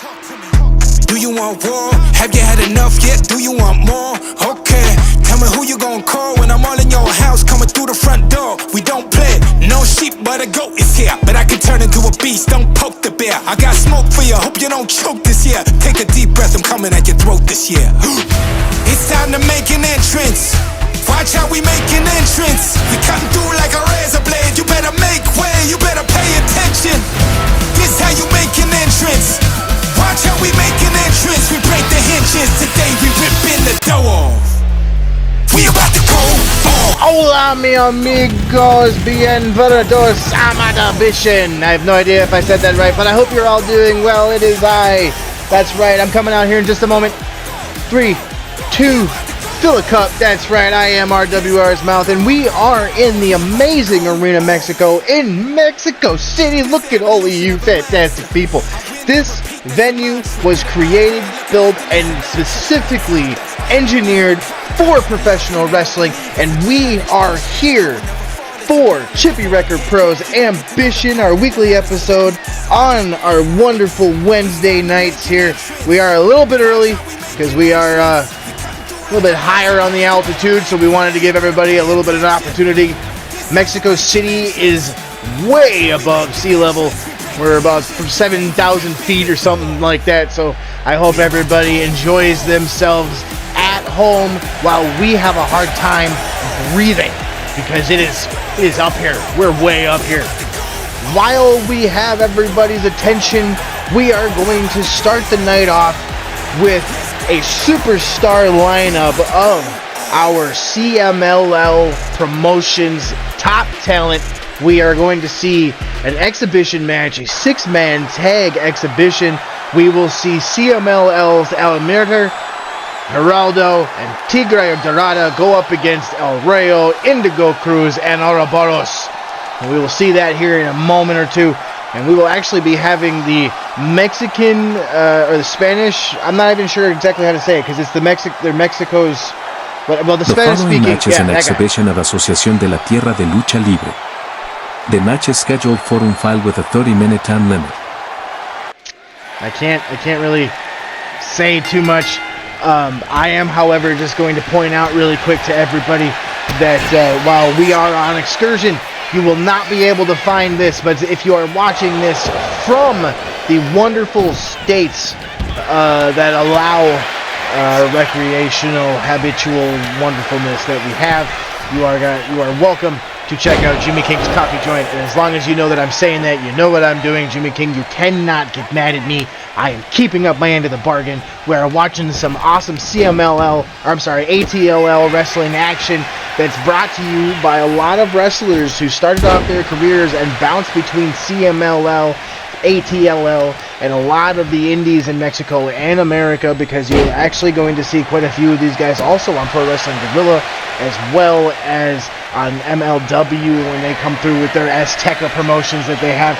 Do you want war? Have you had enough yet? Do you want more? Okay, tell me who you gonna call when I'm all in your house, coming through the front door. We don't play, no sheep, but a goat is here. But I can turn into a beast, don't poke the bear. I got smoke for you, hope you don't choke this year. Take a deep breath, I'm coming at your throat this year. It's time to make an entrance. Watch how we make an entrance. We cutting through like a razor blade. You better make way, you better pay attention. This how you make an entrance. Watch how we make an entrance. We break the hinges. Today we rip in the door. We about to go off. Hola mi amigos, bienvenidos a Matabition. I have no idea if I said that right, but I hope you're all doing well. It is I. That's right, I'm coming out here in just a moment. 3, 2, fill a cup. That's right, I am RWR's Mouth, and we are in the amazing Arena Mexico in Mexico City. Look at all of you fantastic people. This venue was created, built, and specifically engineered for professional wrestling, and we are here for Chippy Wrecker Pro's Ambition, our weekly episode on our wonderful Wednesday nights here. We are a little bit early because we are a little bit higher on the altitude, so we wanted to give everybody a little bit of an opportunity. Mexico City is way above sea level. We're about 7,000 feet or something like that, so I hope everybody enjoys themselves at home while we have a hard time breathing, because it is up here. We're way up here. While we have everybody's attention, we are going to start the night off with a superstar lineup of our CMLL Promotions top talent. We are going to see an exhibition match, a 6-man tag exhibition. We will see CMLL's Almirter, Geraldo, and Tigre Dorada go up against El Rayo, Indigo Cruz, and Ouroboros. And we will see that here in a moment or two. And we will actually be having the Mexican, or the Spanish, I'm not even sure exactly how to say it, because it's the Mexico's, well, the Spanish speaking. The following match is an exhibition of Asociación de la Tierra de Lucha Libre. The match is scheduled for one fall with a 30-minute time limit. I can't really say too much. I am, however, just going to point out really quick to everybody that while we are on excursion, you will not be able to find this, but if you are watching this from the wonderful states that allow recreational, habitual wonderfulness that we have, you are welcome to check out Jimmy King's Coffee Joint. And as long as you know that I'm saying that, you know what I'm doing. Jimmy King, you cannot get mad at me. I am keeping up my end of the bargain. We are watching some awesome ATLL wrestling action that's brought to you by a lot of wrestlers who started off their careers and bounced between CMLL, ATLL, and a lot of the indies in Mexico and America, because you're actually going to see quite a few of these guys also on Pro Wrestling Guerrilla, as well as on MLW when they come through with their Azteca promotions that they have.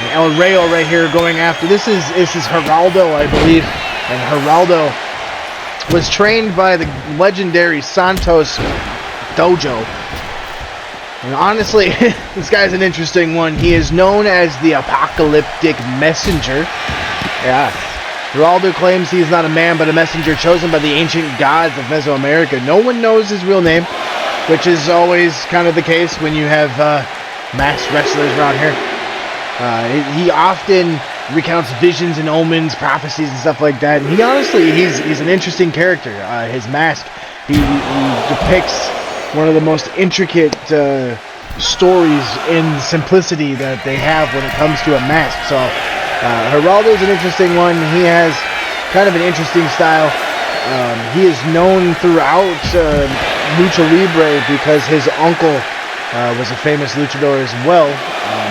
And El Rayo right here going after, this is Geraldo, I believe, and Geraldo was trained by the legendary Santos Dojo. And honestly, this guy's an interesting one. He is known as the Apocalyptic Messenger. Yeah. Geraldo claims he's not a man but a messenger chosen by the ancient gods of Mesoamerica. No one knows his real name, which is always kind of the case when you have masked wrestlers around here. He often recounts visions and omens, prophecies and stuff like that. And he honestly, he's an interesting character. His mask, he depicts one of the most intricate stories in simplicity that they have when it comes to a mask. So Geraldo's an interesting one. He has kind of an interesting style. He is known throughout Lucha Libre because his uncle was a famous luchador as well.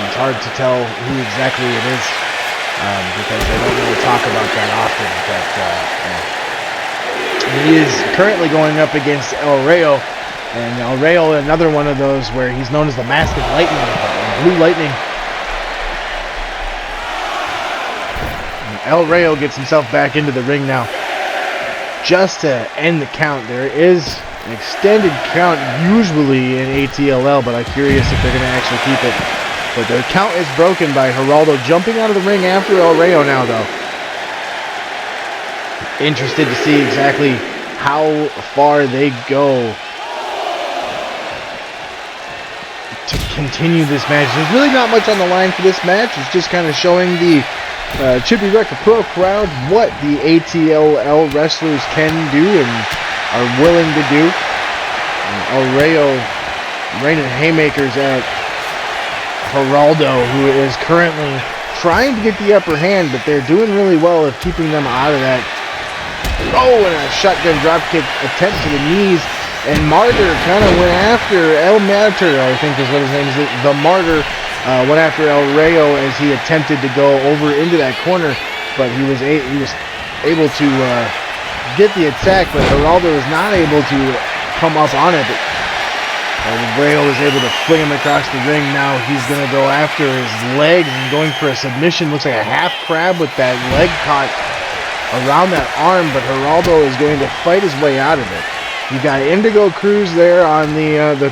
It's hard to tell who exactly it is because they don't really talk about that often. But he is currently going up against El Rayo. And El Rayo, another one of those where he's known as the Mask of Lightning, Blue Lightning. And El Rayo gets himself back into the ring now. Just to end the count, there is an extended count usually in ATLL, but I'm curious if they're going to actually keep it. But the count is broken by Geraldo jumping out of the ring after El Rayo now, though. interested to see exactly how far they go to continue this match. There's really not much on the line for this match. It's just kind of showing the Chippy Wrecker Pro crowd what the ATLL wrestlers can do and are willing to do. El Rayo raining haymakers at Geraldo, who is currently trying to get the upper hand, but they're doing really well of keeping them out of that. Oh, and a shotgun dropkick attempt to the knees. And Martyr kind of went after El Martyr, I think is what his name is. The Martyr went after El Rayo as he attempted to go over into that corner, but he was able to get the attack, but Geraldo was not able to come up on it. El Rayo was able to fling him across the ring. Now he's going to go after his legs and going for a submission. Looks like a half crab with that leg caught around that arm, but Geraldo is going to fight his way out of it. You've got Indigo Cruz there on the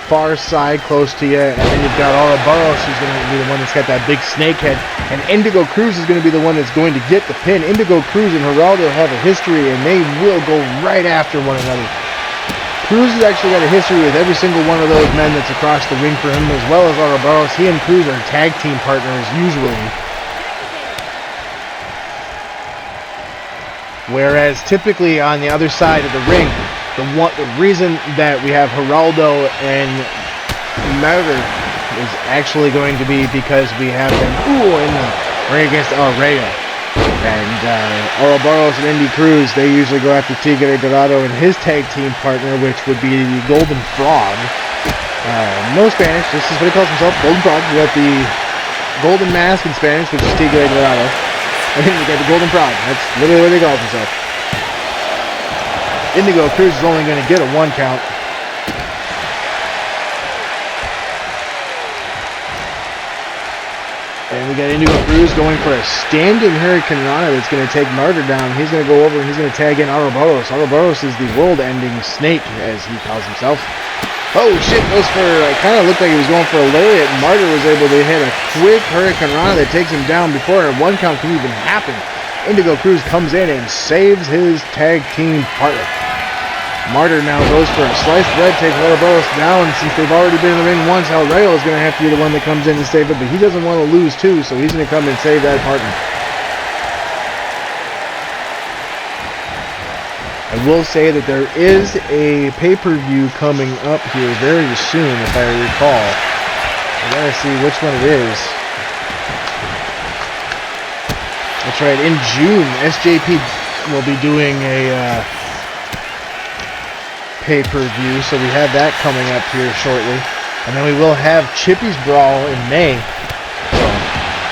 far side close to you, and then you've got Ouroboros, who's going to be the one that's got that big snake head, and Indigo Cruz is going to be the one that's going to get the pin. Indigo Cruz and Geraldo have a history, and they will go right after one another. Cruz has actually got a history with every single one of those men that's across the ring for him, as well as Ouroboros. He and Cruz are tag team partners usually. Whereas typically on the other side of the ring, the reason that we have Geraldo and Martyr is actually going to be because we have them in the ring against El Rayo. And Ouroboros and Indy Cruz, they usually go after Tigre Dorado and his tag team partner, which would be the Golden Frog. No Spanish, this is what he calls himself, Golden Frog. We got the Golden Mask in Spanish, which is Tigre Dorado. I think we got the Golden Frog. That's literally what he calls himself. Indigo Cruz is only going to get a 1 count. And we got Indigo Cruz going for a standing Hurricane Rana that's going to take Martyr down. He's going to go over and he's going to tag in Ouroboros. Ouroboros is the world-ending snake, as he calls himself. Oh shit, goes for, kind of looked like he was going for a lariat. Martyr was able to hit a quick Hurricane Rana that takes him down before a 1 count can even happen. Indigo Cruz comes in and saves his tag team partner. Martyr now goes for a sliced bread, takes Ouroboros down. Since they've already been in the ring once, El Rayo is going to have to be the one that comes in and save it, but he doesn't want to lose too, so he's going to come and save that partner. I will say that there is a pay-per-view coming up here very soon, if I recall. I gotta see which one it is. That's right, in June, SJP will be doing a pay-per-view, so we have that coming up here shortly. And then we will have Chippy's Brawl in May.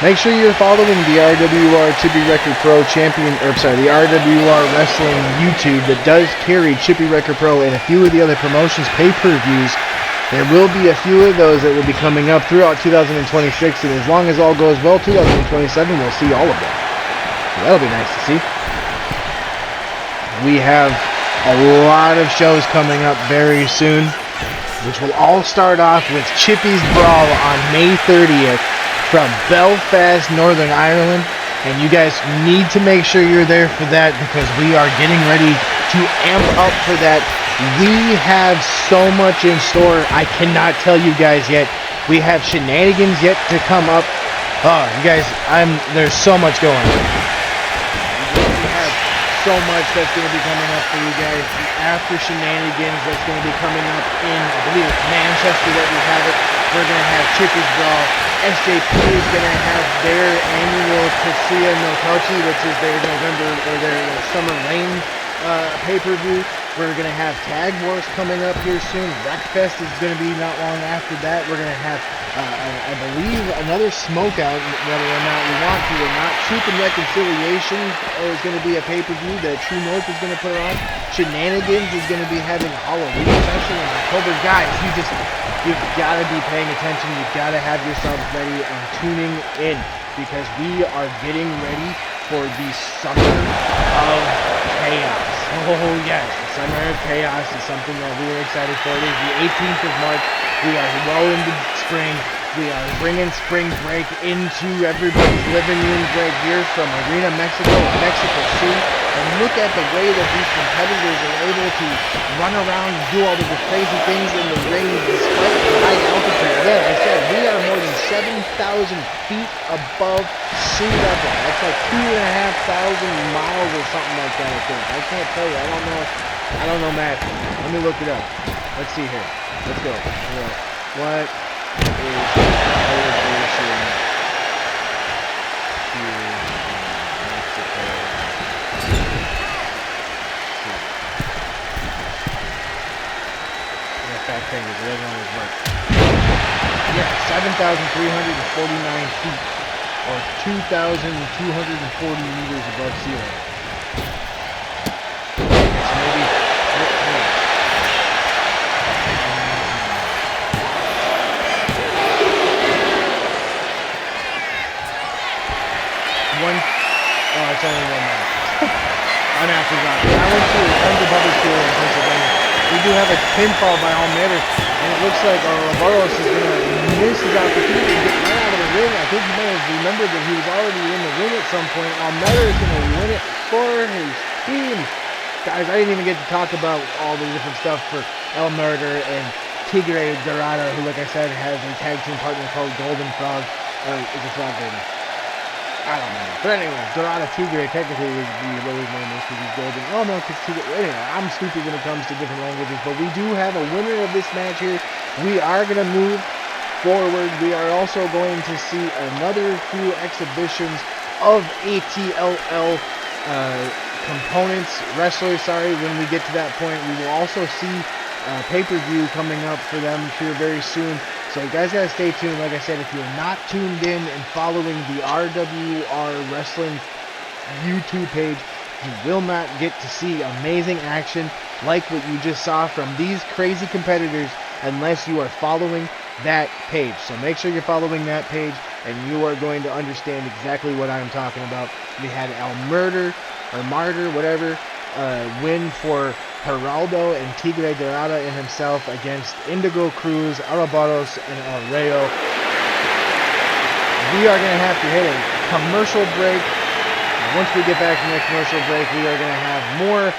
So make sure you're following the RWR Chippy Wrecker Pro Champion, the RWR Wrestling YouTube that does carry Chippy Wrecker Pro and a few of the other promotions pay-per-views. There will be a few of those that will be coming up throughout 2026, and as long as all goes well, 2027 we'll see all of them. So that'll be nice to see. We have a lot of shows coming up very soon, which will all start off with Chippy's Brawl on May 30th from Belfast, Northern Ireland. And you guys need to make sure you're there for that, because we are getting ready to amp up for that. We have so much in store. I cannot tell you guys yet. We have shenanigans yet to come up. Oh, you guys, there's so much going on. So much that's going to be coming up for you guys. After shenanigans that's going to be coming up in, I believe it's Manchester that we have it. We're going to have Chippy's Brawl. SJP is going to have their annual Tetsuya no Touchi, which is their November or their Summer Rain pay-per-view. We're going to have Tag Wars coming up here soon. Wreckfest is going to be not long after that. We're going to have, I believe, another Smokeout, whether or not we want to or not. Truth and Reconciliation is going to be a pay-per-view that True North is going to put on. Shenanigans is going to be having a Halloween special in October. Guys, you've got to be paying attention. You've got to have yourselves ready and tuning in, because we are getting ready for the Summer of Chaos. Oh yes, the Summer of Chaos is something that we are excited for. It is the 18th of March. We are well into spring. We are bringing spring break into everybody's living room right here from Arena Mexico, Mexico City. And look at the way that these competitors are able to run around and do all of the crazy things in the ring despite the high altitude. Again, I said we are more than 7,000 feet above sea level. That's like 2,500 miles or something like that, I think. I can't tell you. I don't know math. Let me look it up. Let's see here. Let's go. What is elevation to Mexico? Fat fingers, it doesn't always work. Yeah, 7,349 feet, or 2,240 meters above sea level. So maybe, it's only 1 minute. I'm after that. I went to public school in Pennsylvania. We do have a pinfall by Almeida, and it looks like Barros is going to miss his opportunity to get right out of the ring. I think you may have remembered that he was already in the ring at some point. Almeida is going to win it for his team. Guys, I didn't even get to talk about all the different stuff for El Murder and Tigre Dorado, who, like I said, has a tag team partner called Golden Frog. Is a frog baby. I don't know. But anyway, Dorado Tigre technically would be what his name is because he's golden. Oh no, because Tigre. Anyway, I'm stupid when it comes to different languages, but we do have a winner of this match here. We are going to move forward. We are also going to see another few exhibitions of ATLL wrestlers, when we get to that point. We will also see pay-per-view coming up for them here very soon. So you guys gotta stay tuned. Like I said, if you're not tuned in and following the RWR Wrestling YouTube page, you will not get to see amazing action like what you just saw from these crazy competitors unless you are following that page. So make sure you're following that page and you are going to understand exactly what I'm talking about. We had El Murder, or Martyr, whatever, win for Geraldo and Tigre Dorado and himself against Indigo Cruz, Arabaros, and El Rayo. We are going to have to hit a commercial break. Once we get back from the commercial break, we are going to have more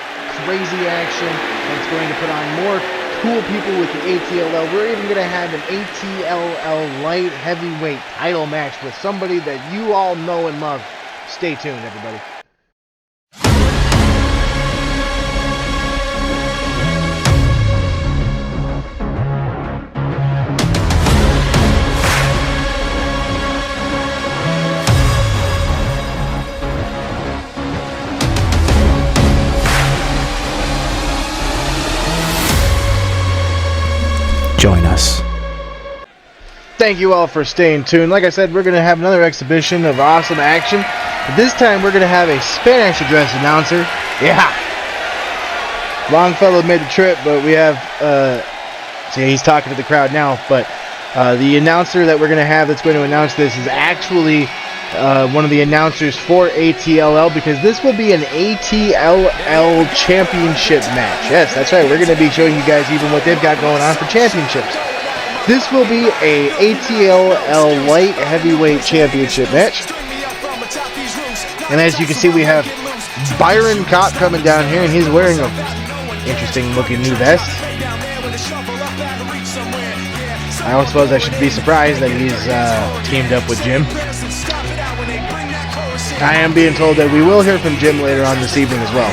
crazy action. It's going to put on more cool people with the ATLL. We're even going to have an ATLL light heavyweight title match with somebody that you all know and love. Stay tuned, everybody. Join us. Thank you all for staying tuned. Like I said, we're going to have another exhibition of awesome action. But this time we're going to have a Spanish address announcer. Yeah. Longfellow made the trip, but we have, see, he's talking to the crowd now, but the announcer that we're going to have that's going to announce this is actually one of the announcers for ATLL, because this will be an ATLL championship match. Yes, that's right. We're going to be showing you guys even what they've got going on for championships. This will be a ATLL light heavyweight championship match. And as you can see, we have Byron Kopp coming down here, and he's wearing a interesting looking new vest. I don't suppose I should be surprised that he's teamed up with Jim. I am being told that we will hear from Jim later on this evening as well.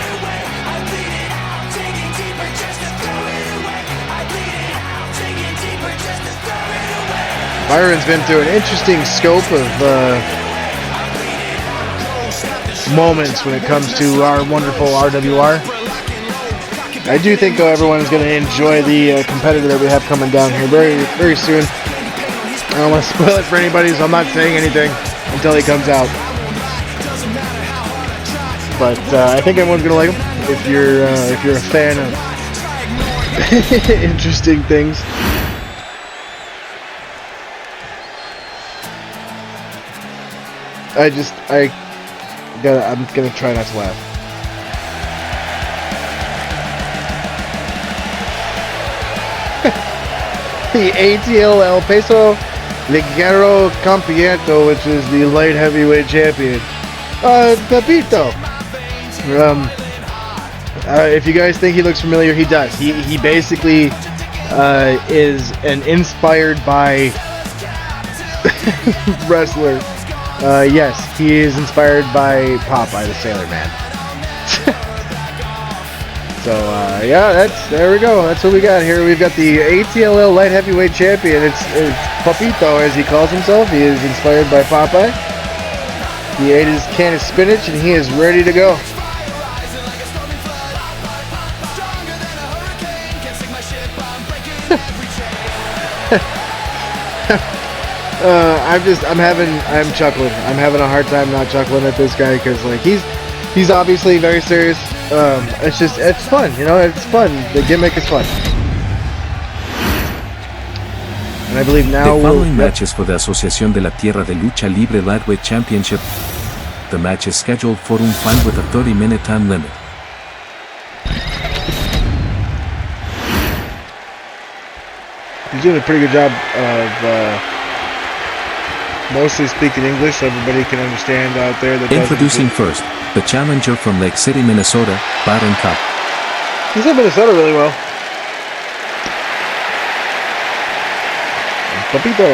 Byron's been through an interesting scope of moments when it comes to our wonderful RWR. I do think, though, everyone's going to enjoy the competitor that we have coming down here very, very soon. I don't want to spoil it for anybody, so I'm not saying anything until he comes out. But I think everyone's gonna like him if you're a fan of interesting things. I'm gonna try not to laugh. The ATLL Peso Ligero Campeonato, which is the light heavyweight champion. Pepito. If you guys think he looks familiar, he does. He basically is an inspired by wrestler. Yes, he is inspired by Popeye the Sailor Man. So yeah, there we go. That's what we got here. We've got the ATLL light heavyweight champion. It's Papito, as he calls himself. He is inspired by Popeye. He ate his can of spinach and he is ready to go. I'm chuckling. I'm having a hard time not chuckling at this guy because like he's obviously very serious. It's fun, you know, it's fun. The gimmick is fun. And I believe now the following matches for the Asociación de la Tierra de Lucha Libre Lightweight Championship. The match is scheduled for un fight with a 30-minute time limit. He's doing a pretty good job of mostly speaking English so everybody can understand out there. Introducing first, the challenger from Lake City, Minnesota, Byron Cup. He's in Minnesota really well. Papito.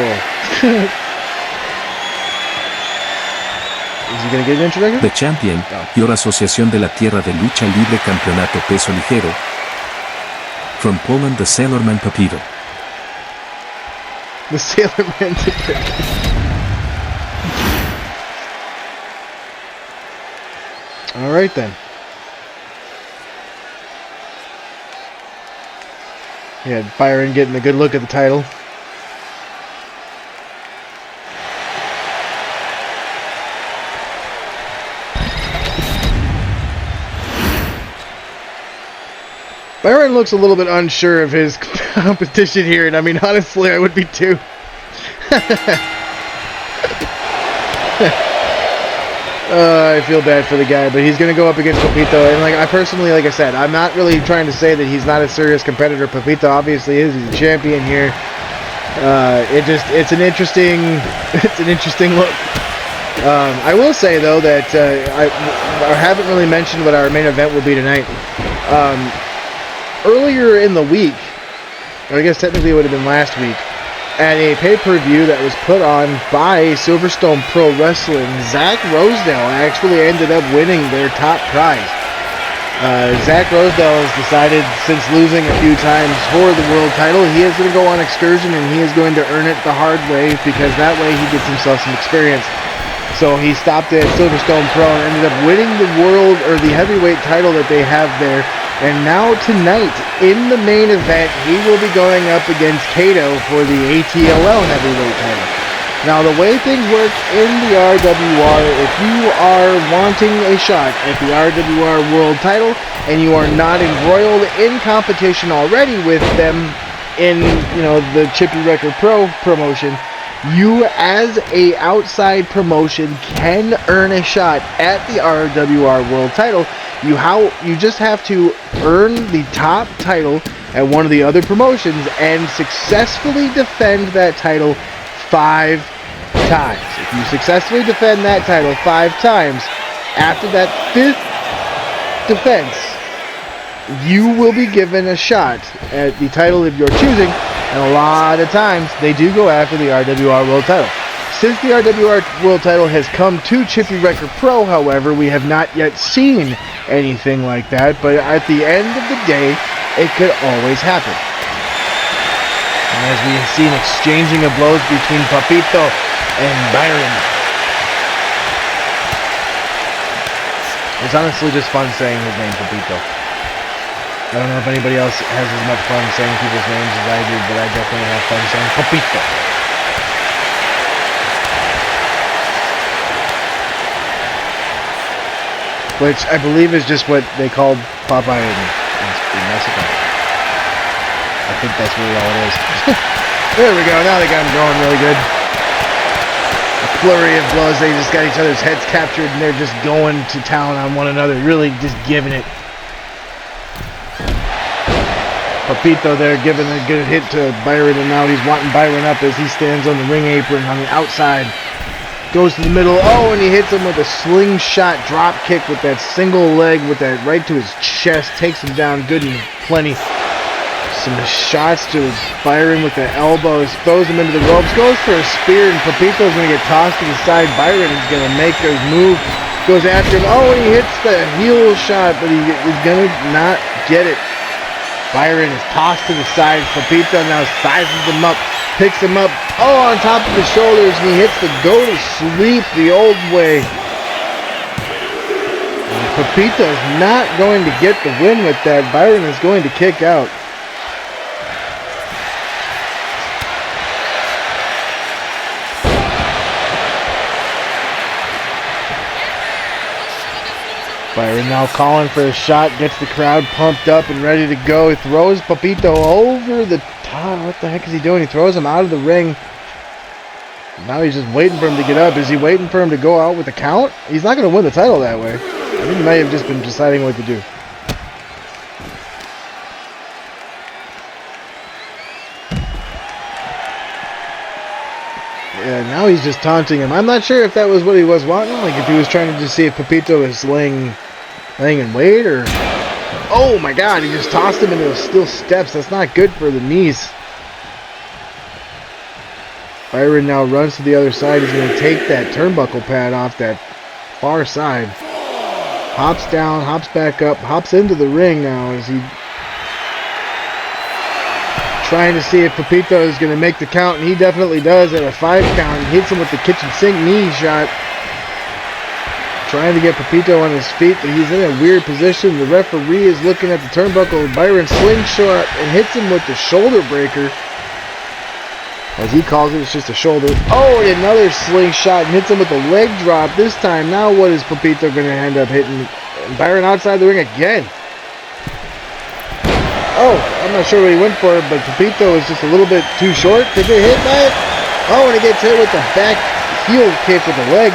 Is he going to get an introduction? The champion, your Asociación de la Tierra de Lucha Libre Campeonato Peso Ligero. From Poland, the Sailorman Papito. The Sailorman Papito. All right then. Yeah, Byron getting a good look at the title. Byron looks a little bit unsure of his competition here, and I mean, honestly, I would be too. I feel bad for the guy, but he's going to go up against Papito, and like I personally, like I said, I'm not really trying to say that he's not a serious competitor. Papito obviously is. He's a champion here. It's an interesting look. I will say though that I haven't really mentioned what our main event will be tonight. Earlier in the week, or I guess technically it would have been last week, at a pay-per-view that was put on by Silverstone Pro Wrestling, Zach Rosedale actually ended up winning their top prize. Zach Rosedale has decided, since losing a few times for the world title, he is going to go on excursion and he is going to earn it the hard way, because that way he gets himself some experience. So he stopped at Silverstone Pro and ended up winning the world, or the heavyweight title that they have there. And now tonight, in the main event, he will be going up against Kato for the ATLL heavyweight title. Now, the way things work in the RWR, if you are wanting a shot at the RWR world title and you are not embroiled in competition already with them in, you know, the Chippy Wrecker Pro promotion, you as a outside promotion can earn a shot at the RWR world title. You just have to earn the top title at one of the other promotions and successfully defend that title 5 times. If you successfully defend that title 5 times, after that 5th defense, you will be given a shot at the title of your choosing, and a lot of times they do go after the RWR World title. Since the RWR World title has come to Chippy Wrecker Pro, however, we have not yet seen anything like that, but at the end of the day, it could always happen. And as we have seen exchanging of blows between Papito and Byron, it's honestly just fun saying his name, Papito. I don't know if anybody else has as much fun saying people's names as I do, but I definitely have fun saying Papito. Which I believe is just what they called Popeye in Mexico. I think that's really all it is. There we go, now they got him going really good. A flurry of blows, they just got each other's heads captured and they're just going to town on one another, really just giving it. Papito there giving a good hit to Byron, and now he's wanting Byron up as he stands on the ring apron on the outside. Goes to the middle. Oh, and he hits him with a slingshot drop kick with that single leg, with that right to his chest. Takes him down good and plenty. Some shots to Byron with the elbows. Throws him into the ropes. Goes for a spear, and Papito's going to get tossed to the side. Byron is going to make a move. Goes after him. Oh, and he hits the heel shot, but he is going to not get it. Byron is tossed to the side. Papito now sizes him up. Picks him up. Oh, on top of his shoulders, and he hits the go to sleep the old way. And Papito's not going to get the win with that. Byron is going to kick out. Byron now calling for a shot, gets the crowd pumped up and ready to go. He throws Papito over the top. What the heck is he doing? He throws him out of the ring. Now he's just waiting for him to get up. Is he waiting for him to go out with a count? He's not going to win the title that way. I think he might have just been deciding what to do. Yeah, now he's just taunting him. I'm not sure if that was what he was wanting. Like if he was trying to just see if Papito is laying in wait, or... Oh my god, he just tossed him into the steel steps. That's not good for the knees. Byron now runs to the other side. He's going to take that turnbuckle pad off that far side. Hops down, hops back up, hops into the ring now as he... trying to see if Papito is going to make the count, and he definitely does at a 5 count. He hits him with the kitchen sink knee shot. Trying to get Papito on his feet, but he's in a weird position. The referee is looking at the turnbuckle. Byron slingshot and hits him with the shoulder breaker. As he calls it, it's just a shoulder. Oh, and another slingshot and hits him with a leg drop. This time, now what is Papito going to end up hitting? Byron outside the ring again. Oh, I'm not sure what he went for, but Papito is just a little bit too short to get hit by it. Oh, and he gets hit with the back heel kick with the leg.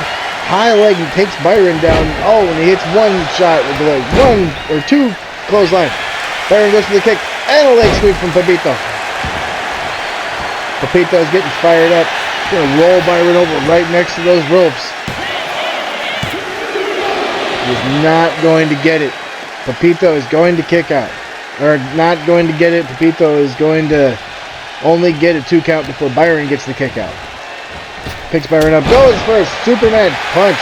High leg and takes Byron down. Oh, and he hits one shot with the leg. 1 or 2 clothesline. Byron goes for the kick and a leg sweep from Papito. Papito is getting fired up. He's going to roll Byron over right next to those ropes. He's not going to get it. Papito is going to kick out. Or not going to get it. Papito is going to only get a 2 count before Byron gets the kick out. Picks Byron up. Goes for a Superman punch.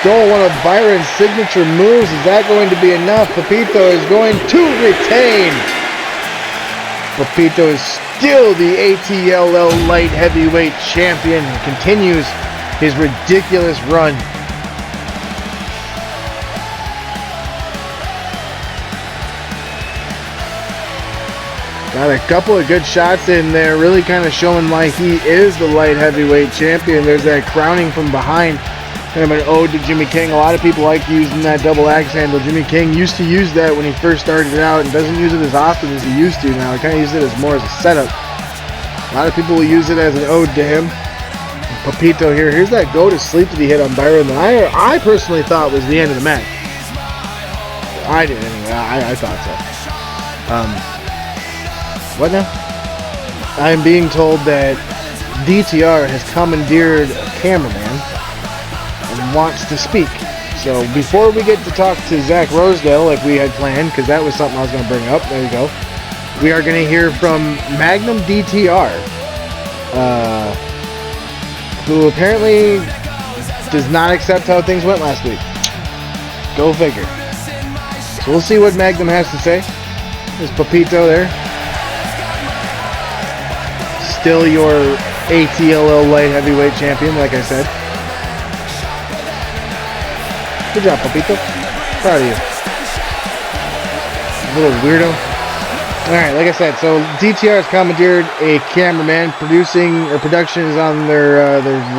Stole one of Byron's signature moves. Is that going to be enough? Papito is going to retain. Papito is still the ATLL light heavyweight champion and continues his ridiculous run. Got a couple of good shots in there, really kind of showing why he is the light heavyweight champion. There's that crowning from behind, kind of an ode to Jimmy King. A lot of people like using that double axe handle. Jimmy King used to use that when he first started out and doesn't use it as often as he used to now. He kind of uses it as more as a setup. A lot of people will use it as an ode to him. Papito here. Here's that go to sleep that he hit on Byron that I personally thought was the end of the match. I did anyway. I thought so. What now? I'm being told that DTR has commandeered a cameraman and wants to speak. So before we get to talk to Zach Rosedale like we had planned, because that was something I was going to bring up, there you go, we are going to hear from Magnum DTR, who apparently does not accept how things went last week. Go figure. So we'll see what Magnum has to say. There's Papito there. Still your ATLL light heavyweight champion, like I said. Good job, Papito. Proud of you. Little weirdo. Alright, like I said, so DTR has commandeered a cameraman. Production is on their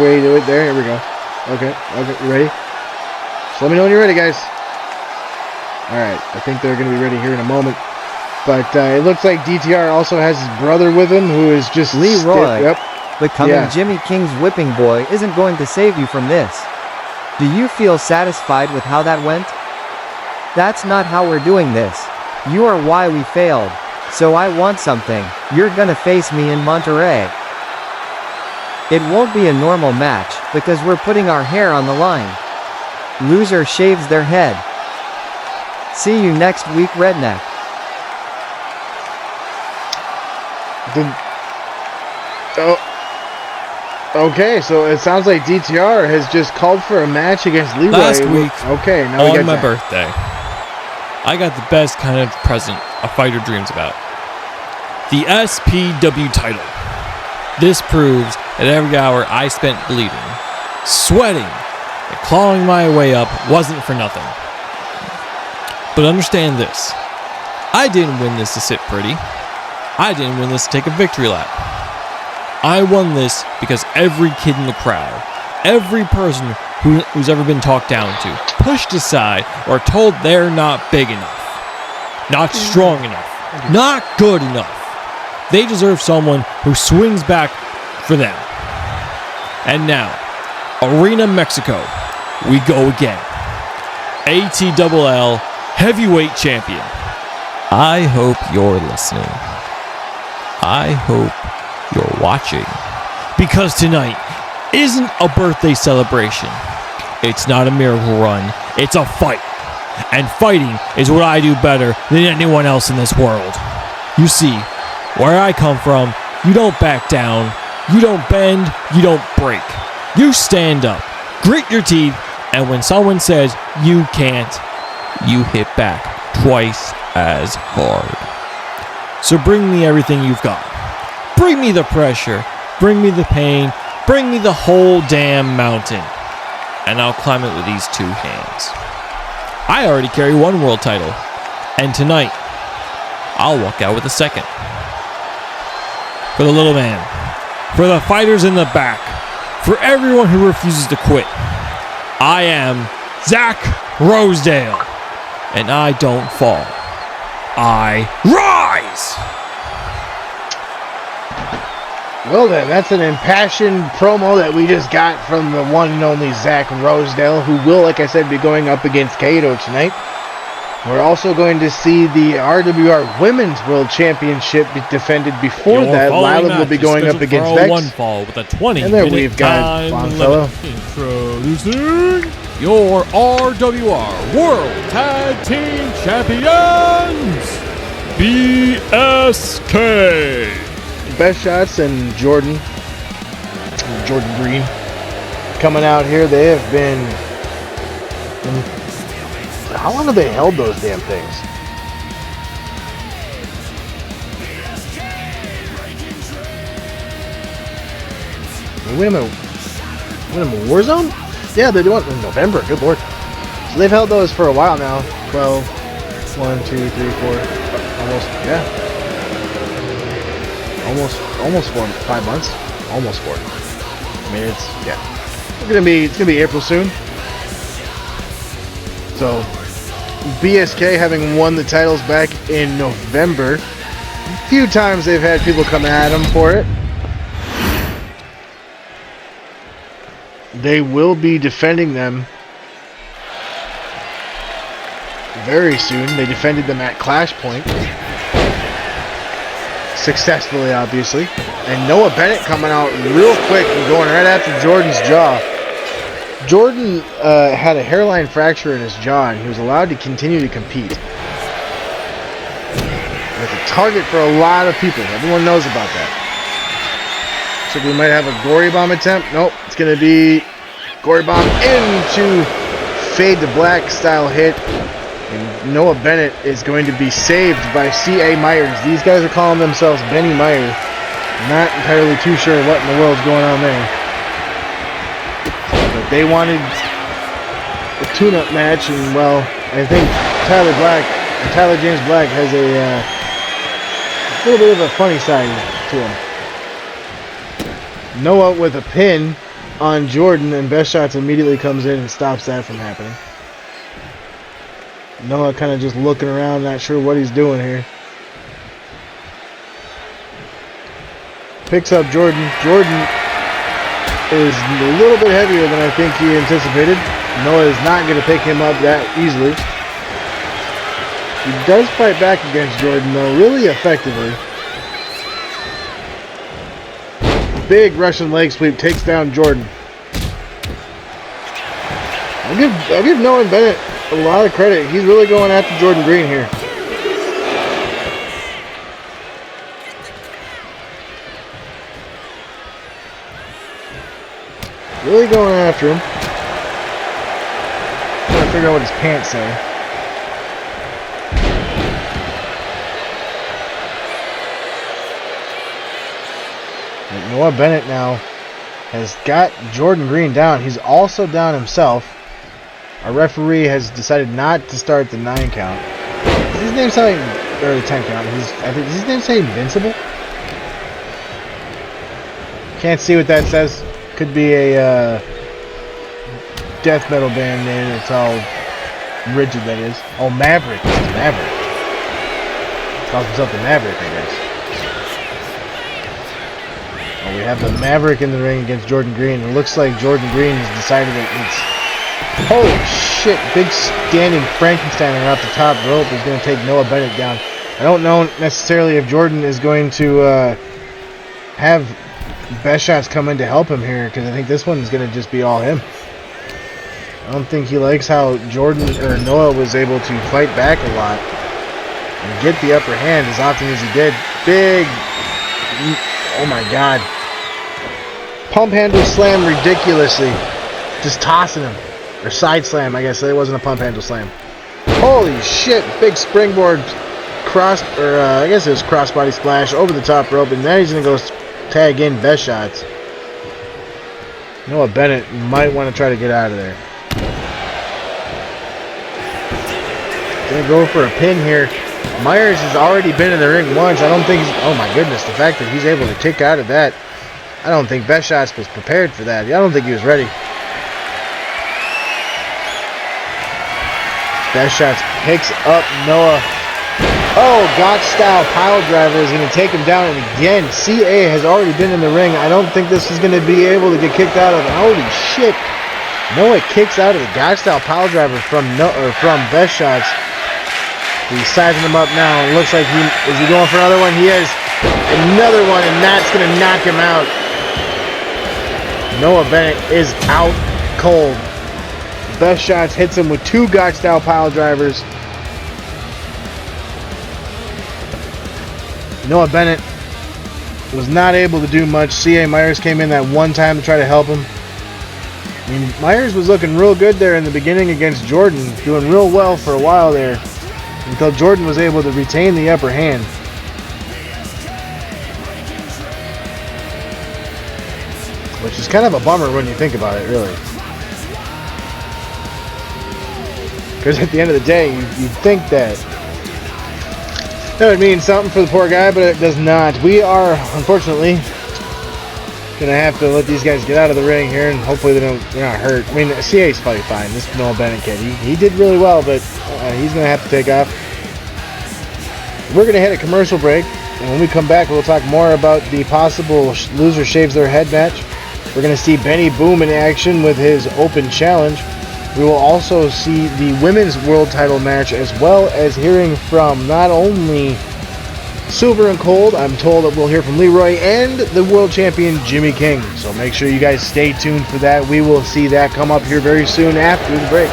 way to it. There, here we go. Okay, you ready? Just let me know when you're ready, guys. Alright, I think they're going to be ready here in a moment. But it looks like DTR also has his brother with him, who is just Leroy. Yep. Becoming Jimmy King's whipping boy isn't going to save you from this. Do you feel satisfied with how that went? That's not how we're doing this. You are why we failed. So I want something. You're gonna face me in Monterrey. It won't be a normal match, because we're putting our hair on the line. Loser shaves their head. See you next week, redneck. Okay, so it sounds like DTR has just called for a match against Leroy. Last week, okay, now we on got my that. birthday, I got the best kind of present a fighter dreams about. The SPW title. This proves that every hour I spent bleeding, sweating, and clawing my way up wasn't for nothing. But understand this. I didn't win this to sit pretty. I didn't win this to take a victory lap. I won this because every kid in the crowd, every person who's ever been talked down to, pushed aside, or told they're not big enough, not strong enough, not good enough. They deserve someone who swings back for them. And now, Arena Mexico, we go again. ATLL Heavyweight Champion. I hope you're listening. I hope you're watching. Because tonight isn't a birthday celebration. It's not a miracle run. It's a fight. And fighting is what I do better than anyone else in this world. You see, where I come from, you don't back down, you don't bend, you don't break. You stand up, grit your teeth, and when someone says you can't, you hit back twice as hard. So bring me everything you've got. Bring me the pressure, bring me the pain, bring me the whole damn mountain. And I'll climb it with these two hands. I already carry one world title, and tonight, I'll walk out with a second. For the little man, for the fighters in the back, for everyone who refuses to quit, I am Zach Rosedale, and I don't fall. I rise! Well then, that's an impassioned promo that we just got from the one and only Zach Rosedale, who will, like I said, be going up against Kato tonight. We're also going to see the RWR Women's World Championship be defended before that. Lila will be going up against Vex. One fall with a 20 and then we've got Bonfellow. Introducing your RWR World Tag Team Champions, BSK. Best Shots and Jordan Green coming out here. They have been... How long have they held those damn things? Wait a minute. Warzone? Yeah, they're doing it in November. Good lord. So they've held those for a while now. 12, 1, 2, 3, 4. Almost, yeah. Almost 5 months. Almost 4. I mean, it's, yeah. It's gonna be April soon. So, BSK having won the titles back in November. A few times they've had people come at them for it. They will be defending them very soon. They defended them at Clash Point. Successfully, obviously. And Noah Bennett coming out real quick and going right after Jordan's jaw. Jordan had a hairline fracture in his jaw, and he was allowed to continue to compete. It's a target for a lot of people. Everyone knows about that. So we might have a Gory Bomb attempt. Nope, it's going to be Gory Bomb into Fade to Black style hit. And Noah Bennett is going to be saved by C.A. Myers. These guys are calling themselves Benny Myers. Not entirely too sure what in the world's going on there. But they wanted a tune-up match, and well, I think Tyler James Black has a little bit of a funny side to him. Noah with a pin on Jordan, and Best Shots immediately comes in and stops that from happening. Noah kind of just looking around, not sure what he's doing here. Picks up Jordan. Jordan is a little bit heavier than I think he anticipated. Noah is not going to pick him up that easily. He does fight back against Jordan, though, really effectively. Big Russian leg sweep takes down Jordan. I'll give Noah Bennett a lot of credit. He's really going after Jordan Green here. Really going after him. Trying to figure out what his pants say. Noah Bennett now has got Jordan Green down. He's also down himself. Our referee has decided not to start the 9 count. Is his name something, or the 10 count? I think, does his name say Invincible? Can't see what that says. Could be a death metal band name. It's all rigid, that is. Oh, Maverick. It's Maverick. Calls himself the Maverick, I guess. Oh, we have the Maverick in the ring against Jordan Green. It looks like Jordan Green has decided that it's... Holy shit! Big standing Frankenstein off the top rope is going to take Noah Bennett down. I don't know necessarily if Jordan is going to have best shots come in to help him here, because I think this one is going to just be all him. I don't think he likes how Jordan or Noah was able to fight back a lot and get the upper hand as often as he did. Big... Oh my god. Pump handle slam ridiculously. Just tossing him. Or side slam, I guess. It wasn't a pump handle slam. Holy shit. Big springboard cross, or I guess it was crossbody splash over the top rope. And now he's going to go tag in best shots. Noah Bennett might want to try to get out of there. Going to go for a pin here. Myers has already been in the ring once. I don't think he's... Oh my goodness, the fact that he's able to kick out of that. I don't think Best Shots was prepared for that. I don't think he was ready. Best Shots picks up Noah. Oh, Gotch style pile driver is going to take him down. And again, CA has already been in the ring. I don't think this is going to be able to get kicked out of. Holy shit. Noah kicks out of the Gotch style pile driver from Best Shots. He's sizing him up now. It looks like is he going for another one? He is. Another one, and that's going to knock him out. Noah Bennett is out cold. Best Shots hits him with 2 Gotch style pile drivers. Noah Bennett was not able to do much. C.A. Myers came in that one time to try to help him. I mean, Myers was looking real good there in the beginning against Jordan, doing real well for a while there, until Jordan was able to retain the upper hand. Which is kind of a bummer when you think about it, really. Because at the end of the day, you'd think that would mean something for the poor guy, but it does not. We are, unfortunately, going to have to let these guys get out of the ring here, and hopefully they're not hurt. I mean, CA's probably fine. This Noah Bennett kid, he did really well, but he's going to have to take off. We're going to hit a commercial break, and when we come back, we'll talk more about the possible loser shaves their head match. We're going to see Benny Boom in action with his open challenge. We will also see the women's world title match, as well as hearing from not only Silver and Cold, I'm told that we'll hear from Leroy, and the world champion Jimmy King. So make sure you guys stay tuned for that. We will see that come up here very soon after the break.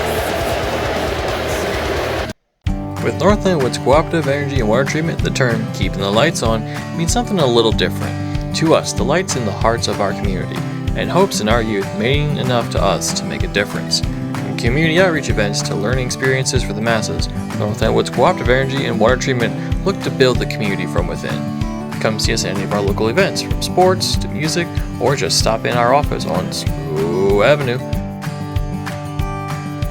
With Northland Woods Cooperative Energy and Water Treatment, the term keeping the lights on means something a little different. To us, the light's in the hearts of our community, and hopes in our youth mean enough to us to make a difference. From community outreach events to learning experiences for the masses, Northland Woods Cooperative Energy and Water Treatment look to build the community from within. Come see us at any of our local events, from sports to music, or just stop in our office on Spoo Avenue.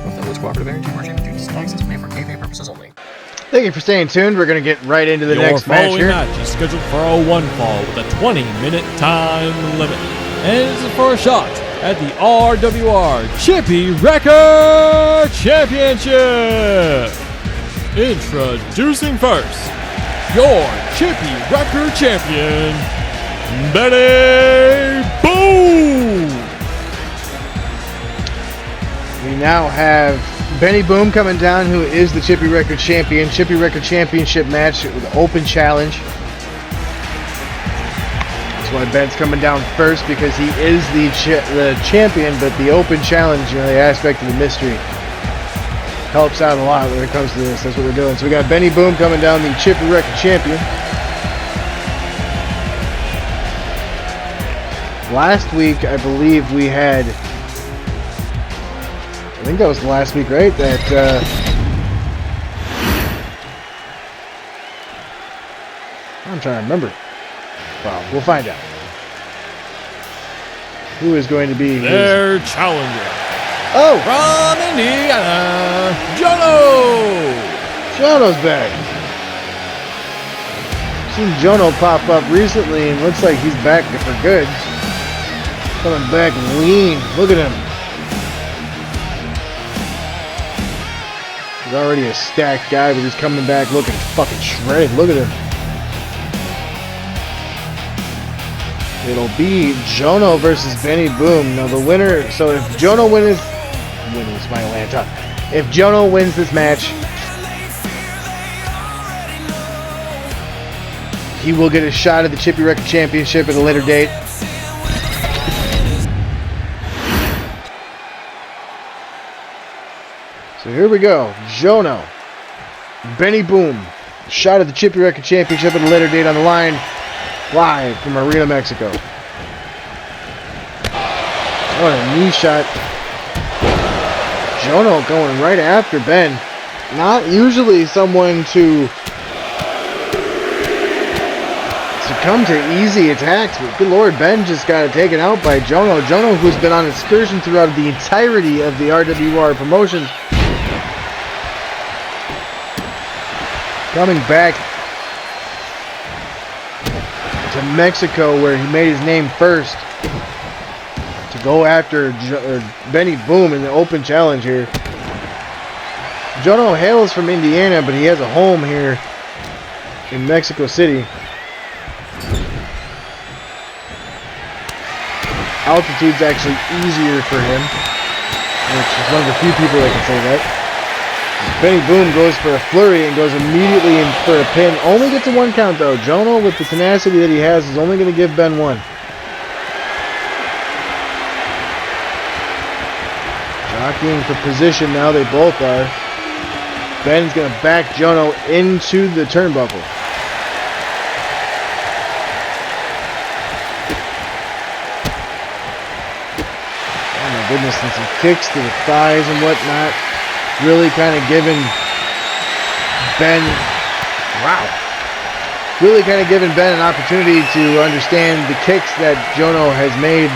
Northland Woods Cooperative Energy and Water Treatment duties and access made for kayfabe purposes only. Thank you for staying tuned. We're going to get right into the next match here. Your following match is scheduled for a 1 fall with a 20-minute time limit. And this is for a shot at the RWR Chippy Wrecker Championship. Introducing first, your Chippy Wrecker champion, Benny Boom. We now have Benny Boom coming down, who is the Chippy Wrecker champion. Chippy Wrecker championship match with open challenge. That's why Ben's coming down first, because he is the champion, but the open challenge, the aspect of the mystery, helps out a lot when it comes to this. That's what we're doing. So we got Benny Boom coming down, the Chippy Wrecker champion. Last week, I believe we had, I think that was last week, right? That I'm trying to remember. Well, we'll find out. Who is going to be Their challenger. Oh! From Indiana, Jono! Jono's back. Seen Jono pop up recently and looks like he's back for good. Coming back lean. Look at him. He's already a stacked guy, but he's coming back looking fucking shredded. Look at him. It'll be Jono versus Benny Boom. Now the winner, so if Jono wins my Atlanta. If Jono wins this match, he will get a shot at the Chippy Wrecker Championship at a later date. So here we go. Jono, Benny Boom, shot at the Chippy Wrecker Championship at a later date on the line, live from Arena, Mexico. What a knee shot. Jono going right after Ben. Not usually someone to succumb to easy attacks, but good lord, Ben just got taken out by Jono. Jono, who's been on excursion throughout the entirety of the RWR promotions. Coming back to Mexico, where he made his name first, to go after Benny Boom in the open challenge here. Jono hails from Indiana, but he has a home here in Mexico City. Altitude's actually easier for him, which is one of the few people that can say that. Benny Boom goes for a flurry and goes immediately in for a pin. Only gets a 1 count though. Jono, with the tenacity that he has, is only going to give Ben 1. Jockeying for position now, they both are. Ben's going to back Jono into the turnbuckle. Oh my goodness, and some kicks to the thighs and whatnot. Really kind of giving Ben, really kind of giving Ben an opportunity to understand the kicks that Jono has made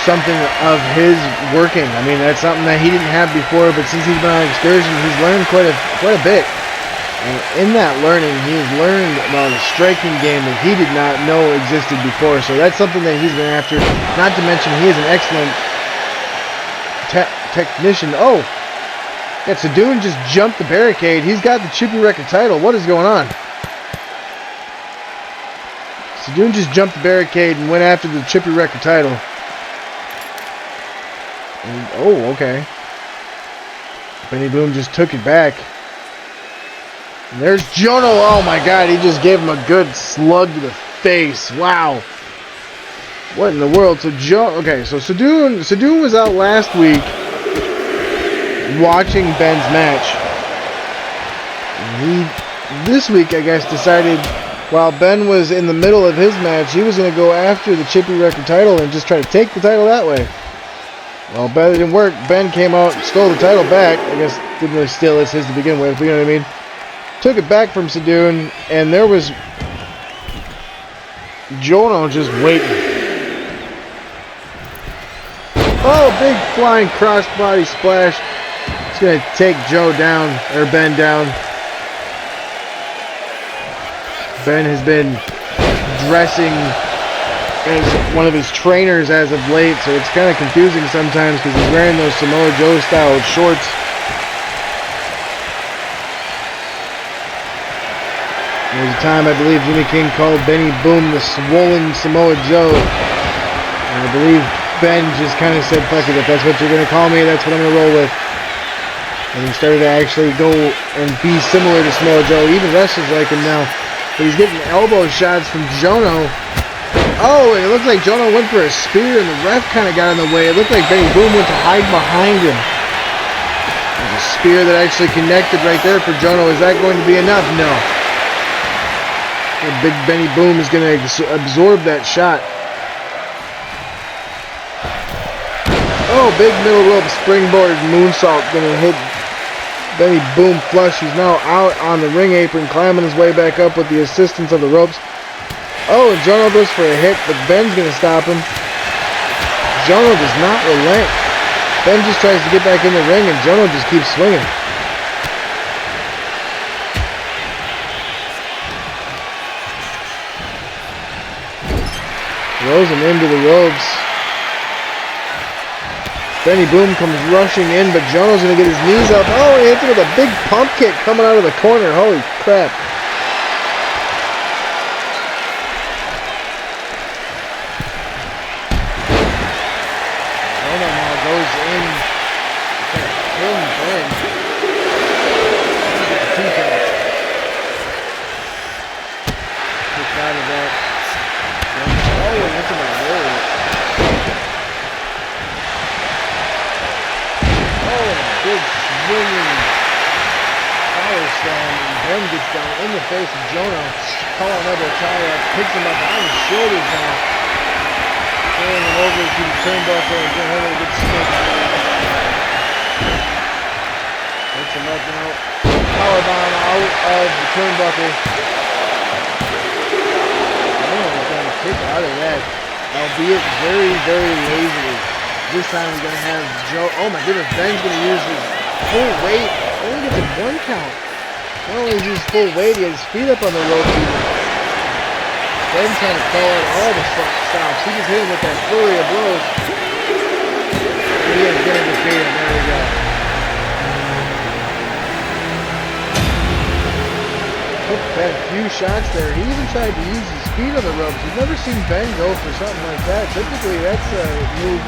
something of his working. I mean, that's something that he didn't have before, but since he's been on excursion, he's learned quite a bit. And in that learning, he's learned about a striking game that he did not know existed before. So that's something that he's been after. Not to mention, he is an excellent technician. Oh, yeah, Sadoon just jumped the barricade. He's got the Chippy Wrecker title. What is going on? Sadoon just jumped the barricade and went after the Chippy Wrecker title. And, oh, okay. Benny Boom just took it back. And there's Jono. Oh my god, he just gave him a good slug to the face. Wow. What in the world? So okay, so Sadoon was out last week watching Ben's match. And he, this week, I guess, decided while Ben was in the middle of his match, he was going to go after the Chippy Wrecker title and just try to take the title that way. Well, Ben, it didn't work. Ben came out, stole the title back. I guess didn't really steal it, it's his to begin with, but you know what I mean? Took it back from Sadoon, and there was Jono just waiting. Oh, big flying crossbody splash. It's going to take Ben down. Ben has been dressing as one of his trainers as of late, so it's kind of confusing sometimes because he's wearing those Samoa Joe style shorts. There was a time I believe Jimmy King called Benny Boom the swollen Samoa Joe. And I believe Ben just kind of said, fuck it, if that's what you're going to call me, that's what I'm going to roll with. And he started to actually go and be similar to Samoa Joe. Even wrestlers like him now. But he's getting elbow shots from Jono. Oh, and it looked like Jono went for a spear and the ref kind of got in the way. It looked like Benny Boom went to hide behind him. There's a spear that actually connected right there for Jono. Is that going to be enough? No. And Big Benny Boom is going to absorb that shot. Oh, big middle rope springboard moonsault going to hit Benny Boom flush. He's now out on the ring apron, climbing his way back up with the assistance of the ropes. Oh, and Jono goes for a hit, but Ben's going to stop him. Jono does not relent. Ben just tries to get back in the ring, and Jono just keeps swinging. Throws him into the ropes. Benny Boom comes rushing in, but Jono's going to get his knees up. Oh, he hits him with a big pump kick coming out of the corner. Holy crap. Jono now goes in. Pin Ben. Kick out of that. Oh, and hits him with a roll. Big swinging power slam, and Ben gets down in the face of Jono. Collar elbow tie up, picks him up on his shoulders now. Throwing him over to the turnbuckle and getting a good stick. Picks him up now. Powerbomb out of the turnbuckle. Jono is going to kick out of that, albeit very, very lazily. This time we're going to have Joe. Oh my goodness, Ben's going to use his full weight. Only gets a 1 count. Not only uses his full weight, he has his feet up on the rope. Ben's trying to call out all the stops. He just hit him with that flurry of blows. He is going to defeat him. There we go. Took Ben a few shots there. He even tried to use his feet on the ropes. You've never seen Ben go for something like that. Typically, that's a move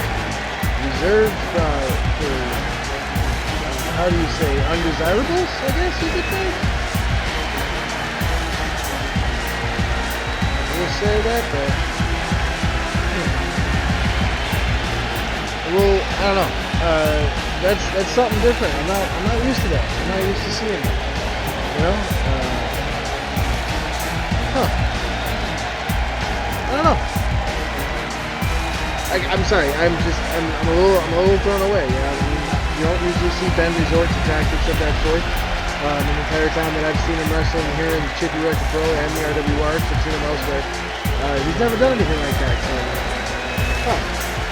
reserved for how do you say, undesirables, I guess you could say. We'll say that, but well, I don't know. That's something different. I'm not used to that. I'm not used to seeing that. You know? I don't know. I'm sorry. I'm a little thrown away. You know, you don't usually see Ben resort to tactics of that sort. The entire time that I've seen him wrestling here in Chippy Wrecker Pro and the RWR, I've seen him elsewhere. He's never done anything like that. So,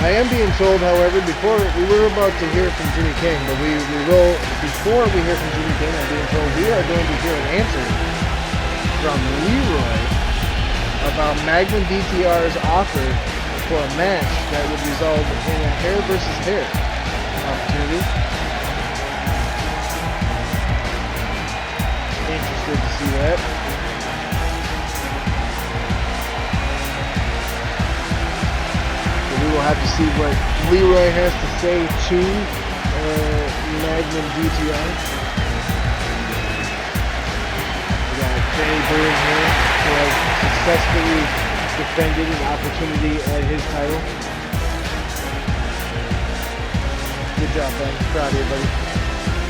I am being told, however, before we were about to hear from Jimmy King, but before we hear from Jimmy King, I'm being told we are going to hear an answer from Leroy about Magnum DTR's offer for a match that would result in a hair versus hair opportunity. Interested to see that. So we will have to see what Leroy has to say to Magnum DTR. We got Benny Boom here, who has successfully defended an opportunity at his title. Good job, Ben. Proud of you, buddy.